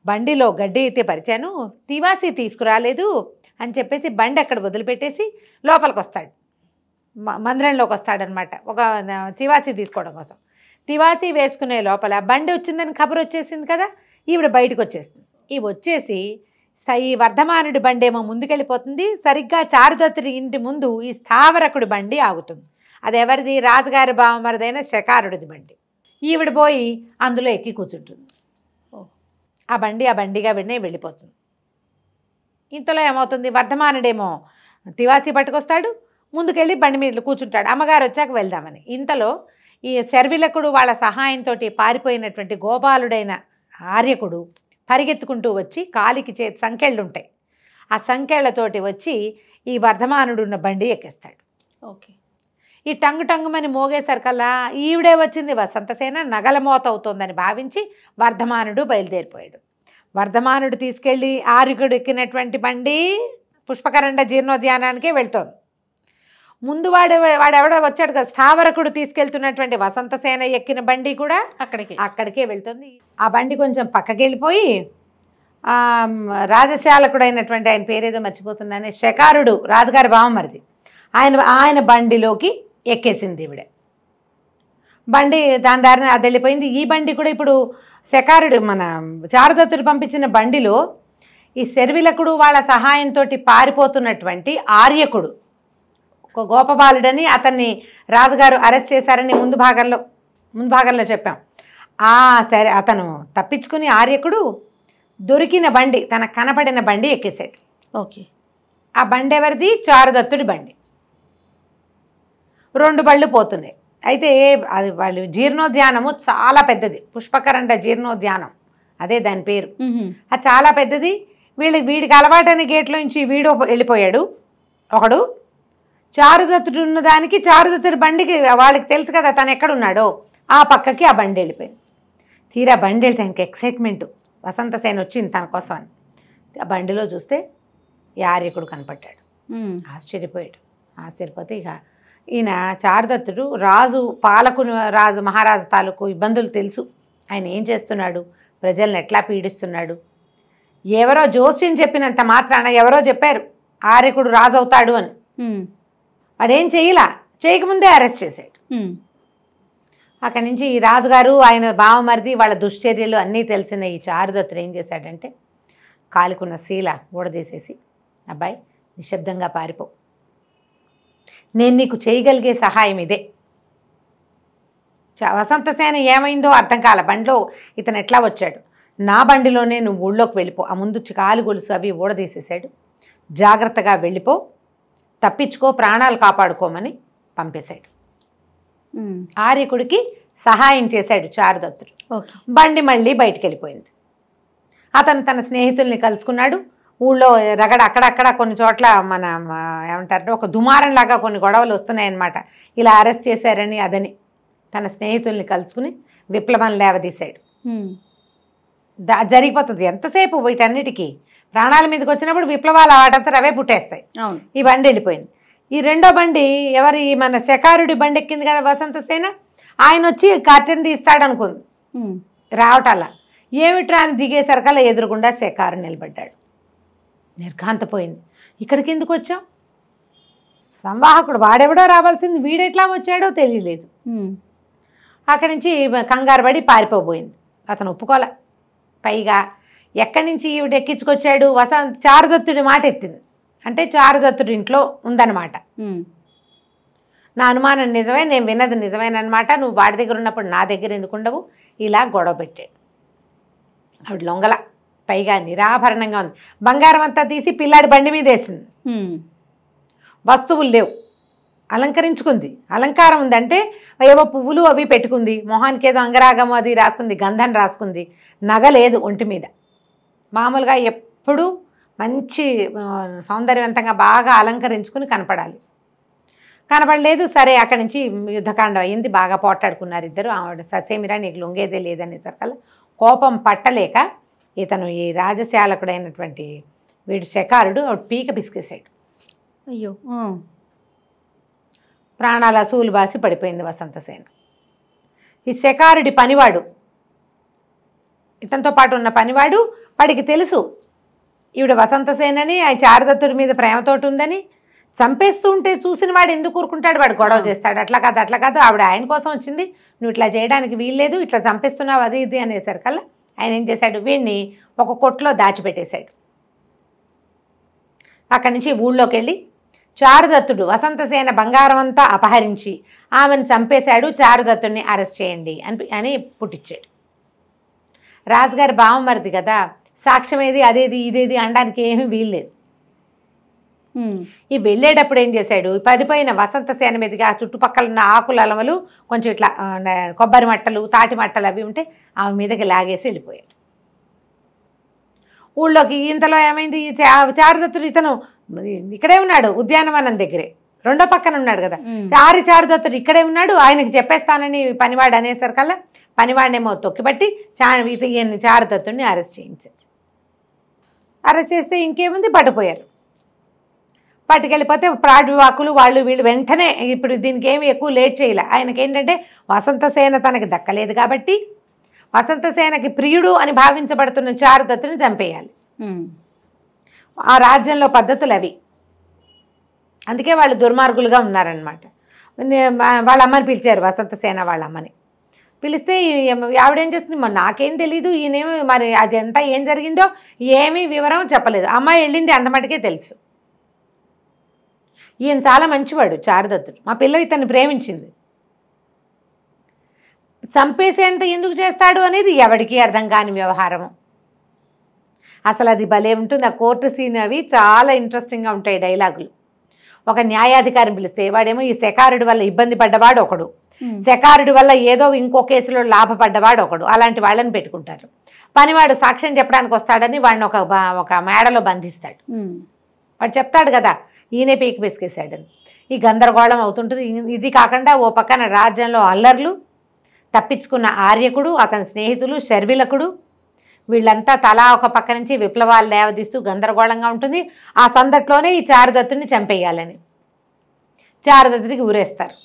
బండిలో గడ్డి అయితే పరిచాను, తివాసి తీసుకురాలేదు అని చెప్పేసి బండి అక్కడ వదిలిపెట్టేసి లోపలికి వస్తాడు, మందిరంలోకి వస్తాడనమాట ఒక తివాసి తీసుకోవడం కోసం. తివాసి వేసుకునే లోపల బండి వచ్చిందని కబురు వచ్చేసింది కదా, ఈవిడ బయటకు వచ్చేస్తుంది. ఇవి వచ్చేసి ఈ వర్ధమానుడి బండి ఏమో ముందుకెళ్ళిపోతుంది. సరిగ్గా చారుదత్తుడి ఇంటి ముందు ఈ స్థావరకుడి బండి ఆగుతుంది. అది ఎవరిది, రాజుగారి బావమరిదైన శకారుడిది బండి. ఈవిడ పోయి అందులో ఎక్కి కూర్చుంటుంది. ఆ బండిగా వెళ్ళిపోతుంది. ఇంతలో ఏమవుతుంది, వర్ధమానుడేమో తివాసి పట్టుకొస్తాడు, ముందుకెళ్ళి బండి మీద కూర్చుంటాడు, అమ్మగారు వచ్చాక వెళ్దామని. ఇంతలో ఈ శర్విలకుడు వాళ్ళ సహాయంతో పారిపోయినటువంటి గోపాలుడైన ఆర్యకుడు పరిగెత్తుకుంటూ వచ్చి కాలికి సంకెళ్ళు ఉంటాయి, ఆ సంకెళ్లతోటి వచ్చి ఈ వర్ధమానుడు ఉన్న బండి ఎక్కేస్తాడు. ఓకే. ఈ టంగుమని మోగేసరికల్లా ఈవిడే వచ్చింది వసంతసేన, నగల మోత అవుతోందని భావించి వర్ధమానుడు బయలుదేరిపోయాడు. వర్ధమానుడు తీసుకెళ్ళి ఆర్యకుడు ఎక్కినటువంటి బండి పుష్పకరండ జీర్ణోద్యానానికే వెళ్తోంది. ముందు వాడెవడో వచ్చాడు కదా, స్థావరకుడు తీసుకెళ్తున్నటువంటి వసంతసేన ఎక్కిన బండి కూడా అక్కడికే వెళ్తుంది. ఆ బండి కొంచెం పక్కకి వెళ్ళిపోయి రాజశాలకుడు అయినటువంటి ఆయన పేరేదో మర్చిపోతున్నానే, శకారుడు రాజుగారి బావమరిది, ఆయన బండిలోకి ఎక్కేసింది ఈవిడ. బండి దాని దారిన అది వెళ్ళిపోయింది. ఈ బండి కూడా ఇప్పుడు శకారుడు మన చారుదత్తుడు పంపించిన బండిలో ఈ శర్విలకుడు వాళ్ళ సహాయంతో పారిపోతున్నటువంటి ఆర్యకుడు, ఒక గోపబాలుడని, అతన్ని రాజుగారు అరెస్ట్ చేశారని ముందు భాగంలో చెప్పాం. సరే అతను తప్పించుకుని ఆర్యకుడు దొరికిన బండి, తనకు కనపడిన బండి ఎక్కేసాడు. ఓకే. ఆ బండి ఎవరిది, చారుదత్తుడి బండి. 2 బళ్ళు పోతున్నాయి. అయితే అది వాళ్ళు జీర్ణోద్యానము చాలా పెద్దది, పుష్పకరండ జీర్ణోద్యానం అదే దాని పేరు. అది చాలా పెద్దది. వీడికి అలవాటైన గేట్లో నుంచి వీడు వెళ్ళిపోయాడు ఒకడు. చారుదత్తుడు ఉన్న దానికి చారుదత్తుడి బండికి వాళ్ళకి తెలుసు కదా తను ఎక్కడున్నాడో, ఆ పక్కకి ఆ బండి వెళ్ళిపోయింది. తీరా బండి వెళ్తే ఆయనకి ఎక్సైట్మెంట్, వసంతసేన వచ్చింది తన కోసం అని. ఆ బండిలో చూస్తే ఈ ఆర్యకుడు కనపడ్డాడు. ఆశ్చర్యపోతే ఇక ఈయన చారుదత్తుడు రాజు మహారాజు తాలూకు ఇబ్బందులు తెలుసు, ఆయన ఏం చేస్తున్నాడు, ప్రజల్ని ఎట్లా పీడిస్తున్నాడు. ఎవరో జోస్యం చెప్పినంత మాత్రాన ఎవరో చెప్పారు ఆర్యకుడు రాజు అవుతాడు అని, వాడేం చేయకముందే అరెస్ట్ చేశాడు. అక్కడి నుంచి ఈ రాజుగారు ఆయన బావమరిది వాళ్ళ దుశ్చర్యలు అన్నీ తెలిసిన ఈ చారుదత్తుడు ఏం చేశాడంటే, కాలికున్న శీల ఊడదీసేసి, అబ్బాయి నిశ్శబ్దంగా పారిపో, నేను నీకు చేయగలిగే సహాయం ఇదే. వసంతసేన ఏమైందో అర్థం కాల, బండిలో ఇతను ఎట్లా వచ్చాడు, నా బండిలోనే నువ్వు ఊళ్ళోకి వెళ్ళిపో, ఆ ముందు కాలు గొలుసు అవి ఊడదీసేసాడు, జాగ్రత్తగా వెళ్ళిపో, తప్పించుకో, ప్రాణాలు కాపాడుకోమని పంపేశాడు. ఆర్యకుడికి సహాయం చేశాడు చారుదత్తుడు. బండి మళ్ళీ బయటికి వెళ్ళిపోయింది. అతను తన స్నేహితుల్ని కలుసుకున్నాడు, ఊళ్ళో రగడ అక్కడక్కడ కొన్ని చోట్ల మన ఏమంటారు ఒక దుమారంలాగా కొన్ని గొడవలు వస్తున్నాయన్నమాట. ఇలా అరెస్ట్ చేశారని అదని తన స్నేహితుల్ని కలుసుకుని విప్లవం లేవదీశాడు. జరిగిపోతుంది ఎంతసేపు వీటన్నిటికీ. ప్రాణాల మీదకి వచ్చినప్పుడు విప్లవాలు వాటంతా అవే పుట్టేస్తాయి. ఈ బండి వెళ్ళిపోయింది. ఈ రెండో బండి ఎవరి మన శకారుడి బండి ఎక్కింది కదా వసంతసేన, ఆయన వచ్చి కర్టెన్ తీస్తాడు అనుకుంది. రావటాల ఏమిట్రా అని దిగేసరికల్లా ఎదురుగుండా శకారు నిలబడ్డాడు. నిర్ఘాంతపోయింది. ఇక్కడికి ఎందుకు వచ్చాం? సంవాహకుడు వాడెవడో రావాల్సింది, వీడెట్లా వచ్చాడో తెలియలేదు. అక్కడి నుంచి కంగారు పడి పారిపోబోయింది. అతను ఒప్పుకోలే. పైగా ఎక్కడి నుంచి ఈవిడ ఎక్కించుకొచ్చాడు? చారుదత్తుడి మాట ఎత్తింది. అంటే చారుదత్తుడి ఇంట్లో ఉందన్నమాట. నా అనుమానం నిజమే, నేను విన్నది నిజమేనమాట. నువ్వు వాడి దగ్గర ఉన్నప్పుడు నా దగ్గర ఎందుకు ఉండవు? ఇలా గొడవ పెట్టాడు. ఆవిడ లొంగల. పైగా నిరాభరణంగా ఉంది. బంగారం అంతా తీసి పిల్లాడి బండి మీద వేసింది. వస్తువులు లేవు. అలంకరించుకుంది. అలంకారం ఉందంటే ఏవో పువ్వులు అవి పెట్టుకుంది. మొహానికి ఏదో అంగరాగము అది రాసుకుంది, గంధం రాసుకుంది. నగ లేదు ఒంటి మీద. మామూలుగా ఎప్పుడూ మంచి సౌందర్యవంతంగా బాగా అలంకరించుకుని కనపడాలి. కనపడలేదు. సరే అక్కడి నుంచి యుద్ధకాండం అయ్యింది. బాగా పోట్లాడుకున్నారు ఇద్దరు. ఆవిడ ససేమిరా నీకు లొంగేదే లేదనేసరికల్లా కోపం పట్టలేక ఇతను ఈ రాజశాలకుడైనటువంటి వీడు శకారుడు ఆవిడ పీక పిసికేశాడు. అయ్యో! ప్రాణాల అసూలు బాసి పడిపోయింది వసంతసేన. ఈ శకారుడి పనివాడు, ఇతనితో పాటు ఉన్న పనివాడు, వాడికి తెలుసు ఈవిడ వసంతసేనని, ఆయన చారుదత్తుడి మీద ప్రేమతోటి ఉందని. చంపేస్తూ ఉంటే చూసిన వాడు ఎందుకు ఊరుకుంటాడు? వాడు గొడవ చేస్తాడు. అట్లా కాదు ఆవిడ ఆయన కోసం వచ్చింది, నువ్వు ఇట్లా చేయడానికి వీల్లేదు, ఇట్లా చంపేస్తున్నావు అది ఇది అనేసరికల్లా ఆయన ఏం చేశాడు? వీడిని ఒక కొట్లో దాచిపెట్టేశాడు. అక్కడి నుంచి ఊళ్ళోకి వెళ్ళి చారుదత్తుడు వసంతసేన బంగారం అంతా అపహరించి ఆమెను చంపేశాడు, చారుదత్తుడిని అరెస్ట్ చేయండి అని పుట్టించాడు. రాజుగారి బావమరిది కదా, సాక్ష్యం ఏది అదేది ఇదేది అనడానికి ఏమీ వీల్లేదు. ఈ వెళ్ళేటప్పుడు ఏం చేశాడు? పడిపోయిన వసంతసేన మీదుగా చుట్టుపక్కల ఉన్న ఆకుల అలమలు కొంచెం ఇట్లా కొబ్బరి మట్టలు తాటి మట్టలు అవి ఉంటే ఆమె మీదకి లాగేసి వెళ్ళిపోయాడు ఊళ్ళోకి. ఇంతలో ఏమైంది? చారుదత్తుడు ఇతను ఇక్కడే ఉన్నాడు, ఉద్యానవనం దగ్గరే రెండో పక్కన ఉన్నాడు కదా. చారుదత్తుడు ఇక్కడే ఉన్నాడు. ఆయనకి చెప్పేస్తానని పనివాడు అనేసరికల్లా పనివాడినేమో తొక్కిపట్టి చారుదత్తుడిని అరెస్ట్ చేయించారు. అరెస్ట్ చేస్తే ఇంకేముంది, పట్టుపోయారు. పట్టుకెళ్ళిపోతే ప్రాడ్వాకులు వాళ్ళు వీళ్ళు వెంటనే ఇప్పుడు దీనికి ఏమి ఎక్కువ లేట్ చేయలే. ఆయనకి ఏంటంటే వసంతసేన తనకి దక్కలేదు కాబట్టి వసంతసేనకి ప్రియుడు అని భావించబడుతున్న చారుదత్తుని చంపేయాలి. ఆ రాజ్యంలో పద్ధతులు అవి. అందుకే వాళ్ళు దుర్మార్గులుగా ఉన్నారనమాట. వాళ్ళ అమ్మని పిలిచారు, వసంతసేన వాళ్ళ అమ్మని పిలిస్తే ఆవిడేం చేస్తుంది? మరి నాకేం తెలీదు, ఈయనేమి మరి అది అంతా ఏం జరిగిందో ఏమీ వివరం చెప్పలేదు. అమ్మాయి వెళ్ళింది అంత మటుకే తెలుసు. ఈయన చాలా మంచివాడు చారుదత్తుడు, మా పిల్ల ఇతన్ని ప్రేమించింది. చంపేసేంత ఎందుకు చేస్తాడు అనేది ఎవరికి అర్థం కాని వ్యవహారము. అసలు అది భలే ఉంటుంది. ఆ కోర్టు సీన్ అవి చాలా ఇంట్రెస్టింగ్గా ఉంటాయి డైలాగులు. ఒక న్యాయాధికారిని పిలిస్తే వాడేమో ఈ శకారుడి వల్ల ఇబ్బంది పడ్డవాడు ఒకడు, శకారుడి వల్ల ఏదో ఇంకో కేసులో లాభపడ్డవాడు ఒకడు. అలాంటి వాళ్ళని పెట్టుకుంటారు. పనివాడు సాక్ష్యం చెప్పడానికి వస్తాడని వాడిని ఒక మేడలో బంధిస్తాడు. వాడు చెప్తాడు కదా ఈయనే పీకి పిసికేశాడని. ఈ గందరగోళం అవుతుంటుంది. ఇది కాకుండా ఓ పక్కన రాజ్యంలో అల్లర్లు, తప్పించుకున్న ఆర్యకుడు, అతని స్నేహితులు శర్విలకుడు, వీళ్ళంతా తలా ఒక పక్క నుంచి విప్లవాలు లేవదీస్తూ గందరగోళంగా ఉంటుంది. ఆ సందట్లోనే ఈ చారుదత్తుని చంపేయాలని చారుదత్తుడికి ఊరేస్తారు.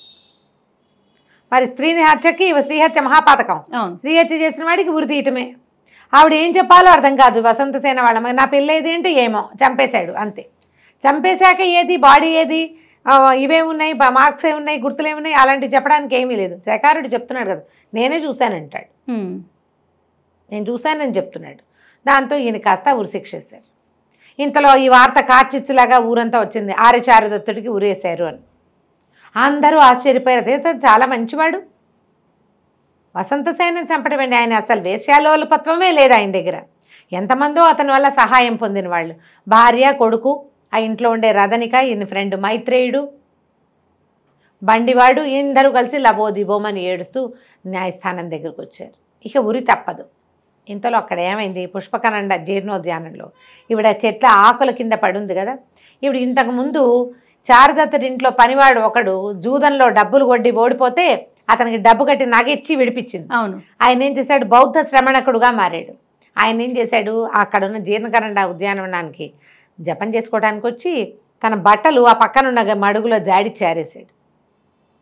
మరి స్త్రీని హత్యకి శ్రీహత్య మహాపాతకం. శ్రీహత్య చేసిన వాడికి ఉరి తీయటమే. ఆవిడ ఏం చెప్పాలో అర్థం కాదు. వసంతసేన వాళ్ళ నా పిల్లేది ఏంటి ఏమో చంపేశాడు అంతే. చంపేశాక ఏది బాడీ ఏది, ఇవేమున్నాయి, మార్క్స్ ఏమున్నాయి, గుర్తులు ఏమున్నాయి, అలాంటివి చెప్పడానికి ఏమీ లేదు. శకారుడు చెప్తున్నాడు కదా నేనే చూశానంటాడు. నేను చూశానని చెప్తున్నాడు. దాంతో ఈయన కాస్త ఉరిశిక్షేశారు. ఇంతలో ఈ వార్త కార్చిచ్చులాగా ఊరంతా వచ్చింది, చారుదత్తుడికి ఉరేశారు అని. అందరూ ఆశ్చర్యపోయారు. అదే చాలా మంచివాడు, వసంతసేన చంపడం అండి. ఆయన అసలు వేశ్యాలోలుపత్వమే లేదు ఆయన దగ్గర. ఎంతమందో అతని వల్ల సహాయం పొందిన వాళ్ళు, భార్య కొడుకు, ఆ ఇంట్లో ఉండే రథనిక, ఈయన ఫ్రెండ్ మైత్రేయుడు, బండివాడు, అందరూ కలిసి లబోదిబోమని ఏడుస్తూ న్యాయస్థానం దగ్గరకు వచ్చారు. ఇక ఉరి తప్పదు. ఇంతలో అక్కడ ఏమైంది, పుష్పకనండ జీర్ణోద్యానంలో ఈవిడ చెట్ల ఆకుల కింద పడుంది కదా. ఈవిడ ఇంతకుముందు చారుదత్తుడి ఇంట్లో పనివాడు ఒకడు జూదంలో డబ్బులు కొట్టి ఓడిపోతే అతనికి డబ్బు కట్టి నగిచ్చి విడిపించింది. అవును. ఆయన ఏం చేశాడు, బౌద్ధ శ్రమణకుడుగా మారాడు. ఆయన ఏం చేశాడు, అక్కడున్న జీర్ణకరండ ఉద్యానవనానికి జపం చేసుకోవడానికి వచ్చి తన బట్టలు ఆ పక్కనున్న మడుగులో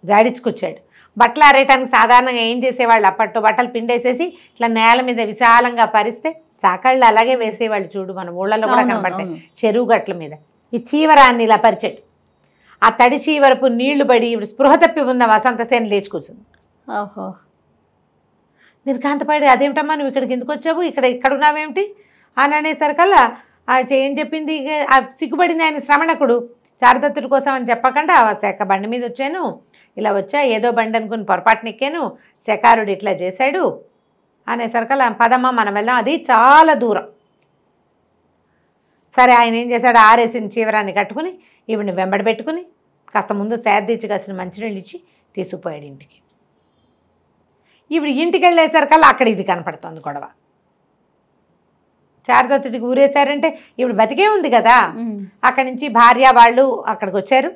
జాడించుకొచ్చాడు. బట్టలు ఆరేయటానికి సాధారణంగా ఏం చేసేవాళ్ళు, అప్పట్లో బట్టలు పిండేసేసి ఇట్లా నేల మీద విశాలంగా పరిస్తే చాకళ్ళు అలాగే వేసేవాళ్ళు. చూడు మన ఊళ్ళలో కూడా కనబడతాయి చెరువు గట్ల మీద. ఈ చీవరాన్ని ఇలా పరిచాడు. ఆ తడి చీవరపు నీళ్లు పడి ఇప్పుడు స్పృహ తప్పి ఉన్న వసంతసేన లేచి కూర్చుంది. ఓహో. నిర్ఘాంతపడి, అదేమిటమ్మా నువ్వు ఇక్కడికి ఎందుకు వచ్చావు, ఇక్కడ ఉన్నావేమిటి అని అనేసరికల్లా ఏం చెప్పింది, సిగ్గుపడింది ఆయన శ్రమణకుడు. చారుదత్తుడి కోసం అని చెప్పకుండా బండి మీద వచ్చాను, ఇలా వచ్చా, ఏదో బండి అనుకుని పొరపాటున ఎక్కాను, శకారుడు ఇట్లా చేశాడు అనేసరికల్లా పదమ్మ మనం వెళ్దాం, అది చాలా దూరం. సరే ఆయన ఏం చేశాడు, ఆరేసిన చీవరాన్ని కట్టుకుని ఈవిని వెంబడి పెట్టుకుని కాస్త ముందు సేద్దించి కాసిన మంచినీళ్ళు ఇచ్చి తీసుకుపోయాడు ఇంటికి. ఈవిడ ఇంటికి వెళ్ళేసరికల్లా అక్కడ ఇది కనపడుతుంది గొడవ. చారుదత్తుడికి ఊరేశారంటే ఈవిడ బతికే ఉంది కదా. అక్కడి నుంచి భార్య వాళ్ళు అక్కడికి వచ్చారు.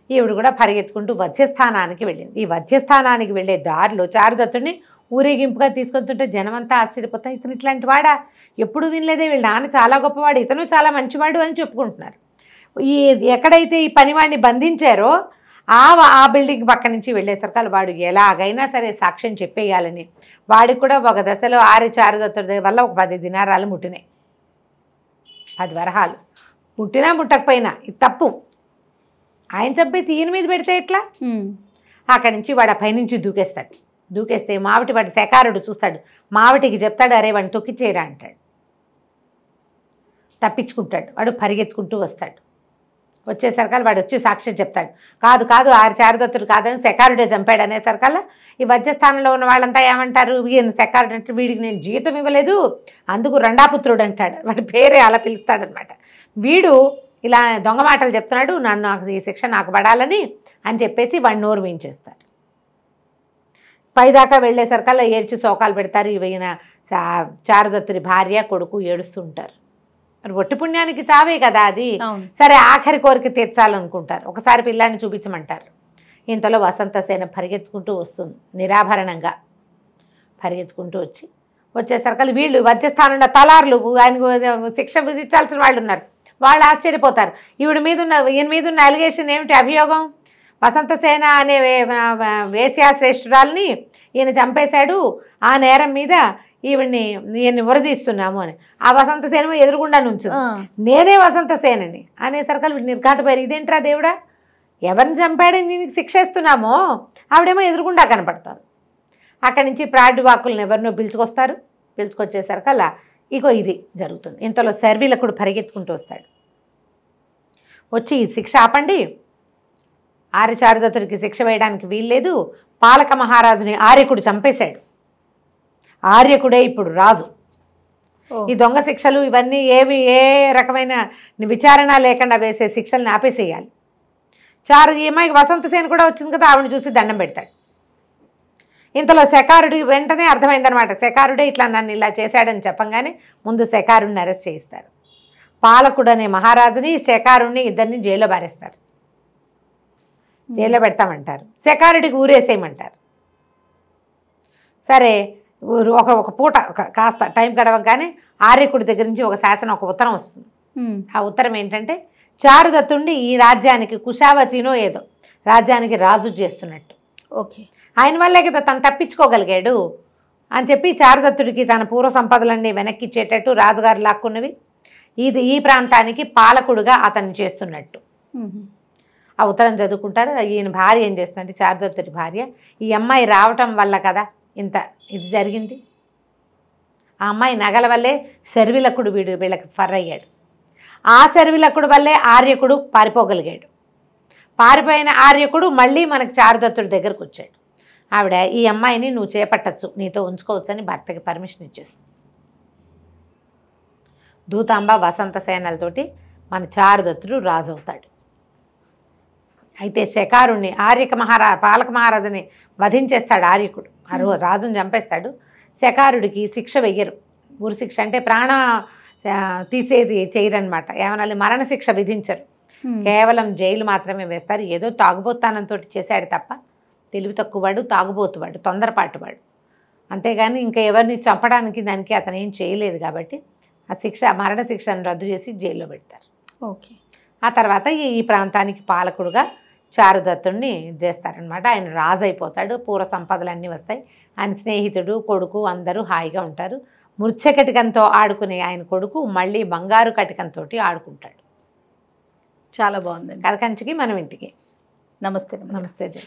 ఈవిడ కూడా పరిగెత్తుకుంటూ వజ్రస్థానానికి వెళ్ళింది. ఈ వజ్రస్థానానికి వెళ్ళే దారిలో చారుదత్తుడిని ఊరేగింపుగా తీసుకొస్తుంటే జనమంతా ఆశ్చర్యపోతారు, ఇతను ఇట్లాంటి వాడా, ఎప్పుడు వినలేదే, వీళ్ళ నాన్న చాలా గొప్పవాడు, ఇతను చాలా మంచివాడు అని చెప్పుకుంటున్నారు. ఎక్కడైతే ఈ పనివాడిని బంధించారో ఆ బిల్డింగ్ పక్క నుంచి వెళ్ళేసరికి వాడు ఎలాగైనా సరే సాక్ష్యం చెప్పేయాలని వాడికి కూడా ఒక దశలో చారుదత్తుడి వల్ల ఒక 10 దినారాలు ముట్టినాయి. 10 వరహాలు ముట్టినా ముట్టకపోయినా ఇది తప్పు. ఆయన చంపేసి ఈయన మీద పెడితే ఎట్లా. అక్కడి నుంచి వాడు ఆ పైనుంచి దూకేస్తాడు. దూకేస్తే వాడి శకారుడు చూస్తాడు, మావటికి చెప్తాడు, అరే వాడిని తొక్కిచేయరా అంటాడు. తప్పించుకుంటాడు. వాడు పరిగెత్తుకుంటూ వస్తాడు. వచ్చేసరికల్లా వాడు వచ్చి సాక్ష్యం చెప్తాడు, కాదు చారుదత్తుడు కాదని శకారుడే చంపాడు అనేసరికల్లా ఈ వజ్రస్థానంలో ఉన్న వాళ్ళంతా ఏమంటారు, ఈయన శకారుడు అంటే వీడికి నేను జీతం ఇవ్వలేదు అందుకు రెండాపుత్రుడు అంటాడు. వాడి పేరే అలా పిలుస్తాడనమాట. వీడు ఇలా దొంగ మాటలు చెప్తున్నాడు, నాకు ఈ శిక్ష నాకు పడాలని అని చెప్పేసి వాడిని నోరు వేయించేస్తారు. పైదాకా వెళ్ళేసరికల్లా ఏడ్చి శోకాలు పెడతారు. ఈయన చారుదత్తుడి భార్య కొడుకు ఏడుస్తూ ఉంటారు. ఒట్టి పుణ్యానికి చావే కదా అది. సరే ఆఖరి కోరిక తీర్చాలనుకుంటారు. ఒకసారి పిల్లాన్ని చూపించమంటారు. ఇంతలో వసంతసేన పరిగెత్తుకుంటూ వస్తుంది, నిరాభరణంగా పరిగెత్తుకుంటూ వచ్చేసరికి వీళ్ళు వజ్రస్థానంలో తలార్లు ఆయనకు శిక్ష విధించాల్సిన వాళ్ళు ఉన్నారు. వాళ్ళు ఆశ్చర్యపోతారు. ఈయన మీద ఉన్న అలిగేషన్ ఏమిటి, అభియోగం, వసంతసేన అనే వేశ్యా శ్రేష్ఠురాల్ని ఈయన చంపేశాడు, ఆ నేరం మీద ఈయన్ని ఉరదీస్తున్నాము అని. ఆ వసంతసేన ఎదురుగుండా నుంచి నేనే వసంతసేనని అనేసరికి వీడు నిర్ఘాతపోయారు. ఇదేంట్రా దేవుడా, ఎవరిని చంపాడని దీనికి శిక్ష ఇస్తున్నామో ఆవిడేమో ఎదురుగుండా కనపడతారు. అక్కడి నుంచి ప్రాడ్వాకులను ఎవరినో పిలుచుకొచ్చేసరికల్లా ఇగో ఇది జరుగుతుంది. ఇంతలో శర్విలకుడు పరిగెత్తుకుంటూ వస్తాడు. వచ్చి ఈ శిక్ష ఆపండి, చారుదత్తుడికి శిక్ష వేయడానికి వీల్లేదు, పాలక మహారాజుని ఆర్యకుడు చంపేశాడు, ఆర్యకుడే ఇప్పుడు రాజు, ఈ దొంగ శిక్షలు ఇవన్నీ ఏ రకమైన విచారణ లేకుండా వేసే శిక్షల్ని ఆపేసేయాలి. ఈ అమ్మాయికి వసంతసేన కూడా వచ్చింది కదా, ఆవిడని చూసి దండం పెడతాడు. ఇంతలో శకారుడి వెంటనే అర్థమైందనమాట, శకారుడే ఇట్లా నన్ను ఇలా చేశాడని చెప్పంగానే ముందు శకారుడిని అరెస్ట్ చేయిస్తారు. పాలకుడు అనే మహారాజుని శకారుడిని ఇద్దరిని జైల్లో బారేస్తారు. జైల్లో పెడతామంటారు. శకారుడికి ఊరేసేయమంటారు. సరే ఒక పూట కాస్త టైం గడవగానే ఆర్యకుడి దగ్గర నుంచి ఒక శాసనం, ఒక ఉత్తరం వస్తుంది. ఆ ఉత్తరం ఏంటంటే, చారుదత్తుడిని ఈ రాజ్యానికి కుశావతినో ఏదో రాజ్యానికి రాజు చేస్తున్నట్టు, ఓకే, ఆయన వల్లే కదా తను తప్పించుకోగలిగాడు అని చెప్పి చారుదత్తుడికి తన పూర్వ సంపదలన్నీ వెనక్కిచ్చేటట్టు రాజుగారు లాక్కున్నవి ఈ ప్రాంతానికి పాలకుడుగా అతన్ని చేస్తున్నట్టు ఆ ఉత్తరం చదువుకుంటారు. ఈయన భార్య ఏం చేస్తుందంటే, చారుదత్తుడి భార్య, ఈ అమ్మాయి రావటం వల్ల కదా ఇది జరిగింది. ఆ అమ్మాయి నగల వల్లే శర్విలకుడు వీళ్ళకి ఫర్రయ్యాడు. ఆ శర్విలకుడు వల్లే ఆర్యకుడు పారిపోగలిగాడు. పారిపోయిన ఆర్యకుడు మళ్ళీ మనకు చారుదత్తుడి దగ్గరకు వచ్చాడు. ఆవిడ ఈ అమ్మాయిని నువ్వు చేపట్టచ్చు, నీతో ఉంచుకోవచ్చు అని భర్తకి పర్మిషన్ ఇచ్చేస్తుంది. దూతాంబ వసంతసేనలతోటి మన చారుదత్తుడు రాజు అవుతాడు. అయితే శకారుణ్ణి పాలక మహారాజుని వధించేస్తాడు ఆర్యకుడు. రాజుని చంపేస్తాడు. శకారుడికి శిక్ష వెయ్యరు, ఉరిశిక్ష అంటే ప్రాణ తీసేది చేయరనమాట. ఏమనాలి, మరణశిక్ష విధించరు. కేవలం జైలు మాత్రమే వేస్తారు. ఏదో తాగుబోతానంతో చేశాడు తప్ప తెలివి తక్కువవాడు, తాగుబోతువాడు, తొందరపాటువాడు. అంతేగాని ఇంకా ఎవరిని చంపడానికి దానికి అతను ఏం చేయలేదు కాబట్టి ఆ శిక్ష, మరణశిక్షను రద్దు చేసి జైల్లో పెడతారు. ఓకే. ఆ తర్వాత ఈ ప్రాంతానికి పాలకుడుగా చారుదత్తుడిని చేస్తారనమాట. ఆయన రాజు అయిపోతాడు. పూర్వ సంపదలన్నీ వస్తాయి. ఆయన స్నేహితుడు, కొడుకు అందరూ హాయిగా ఉంటారు. మృచ్ఛకటికంతో ఆడుకునే ఆయన కొడుకు మళ్ళీ బంగారు కటికంతో ఆడుకుంటాడు. చాలా బాగుందండి. కథ కంచికి మనం ఇంటికి. నమస్తే. నమస్తే జయ.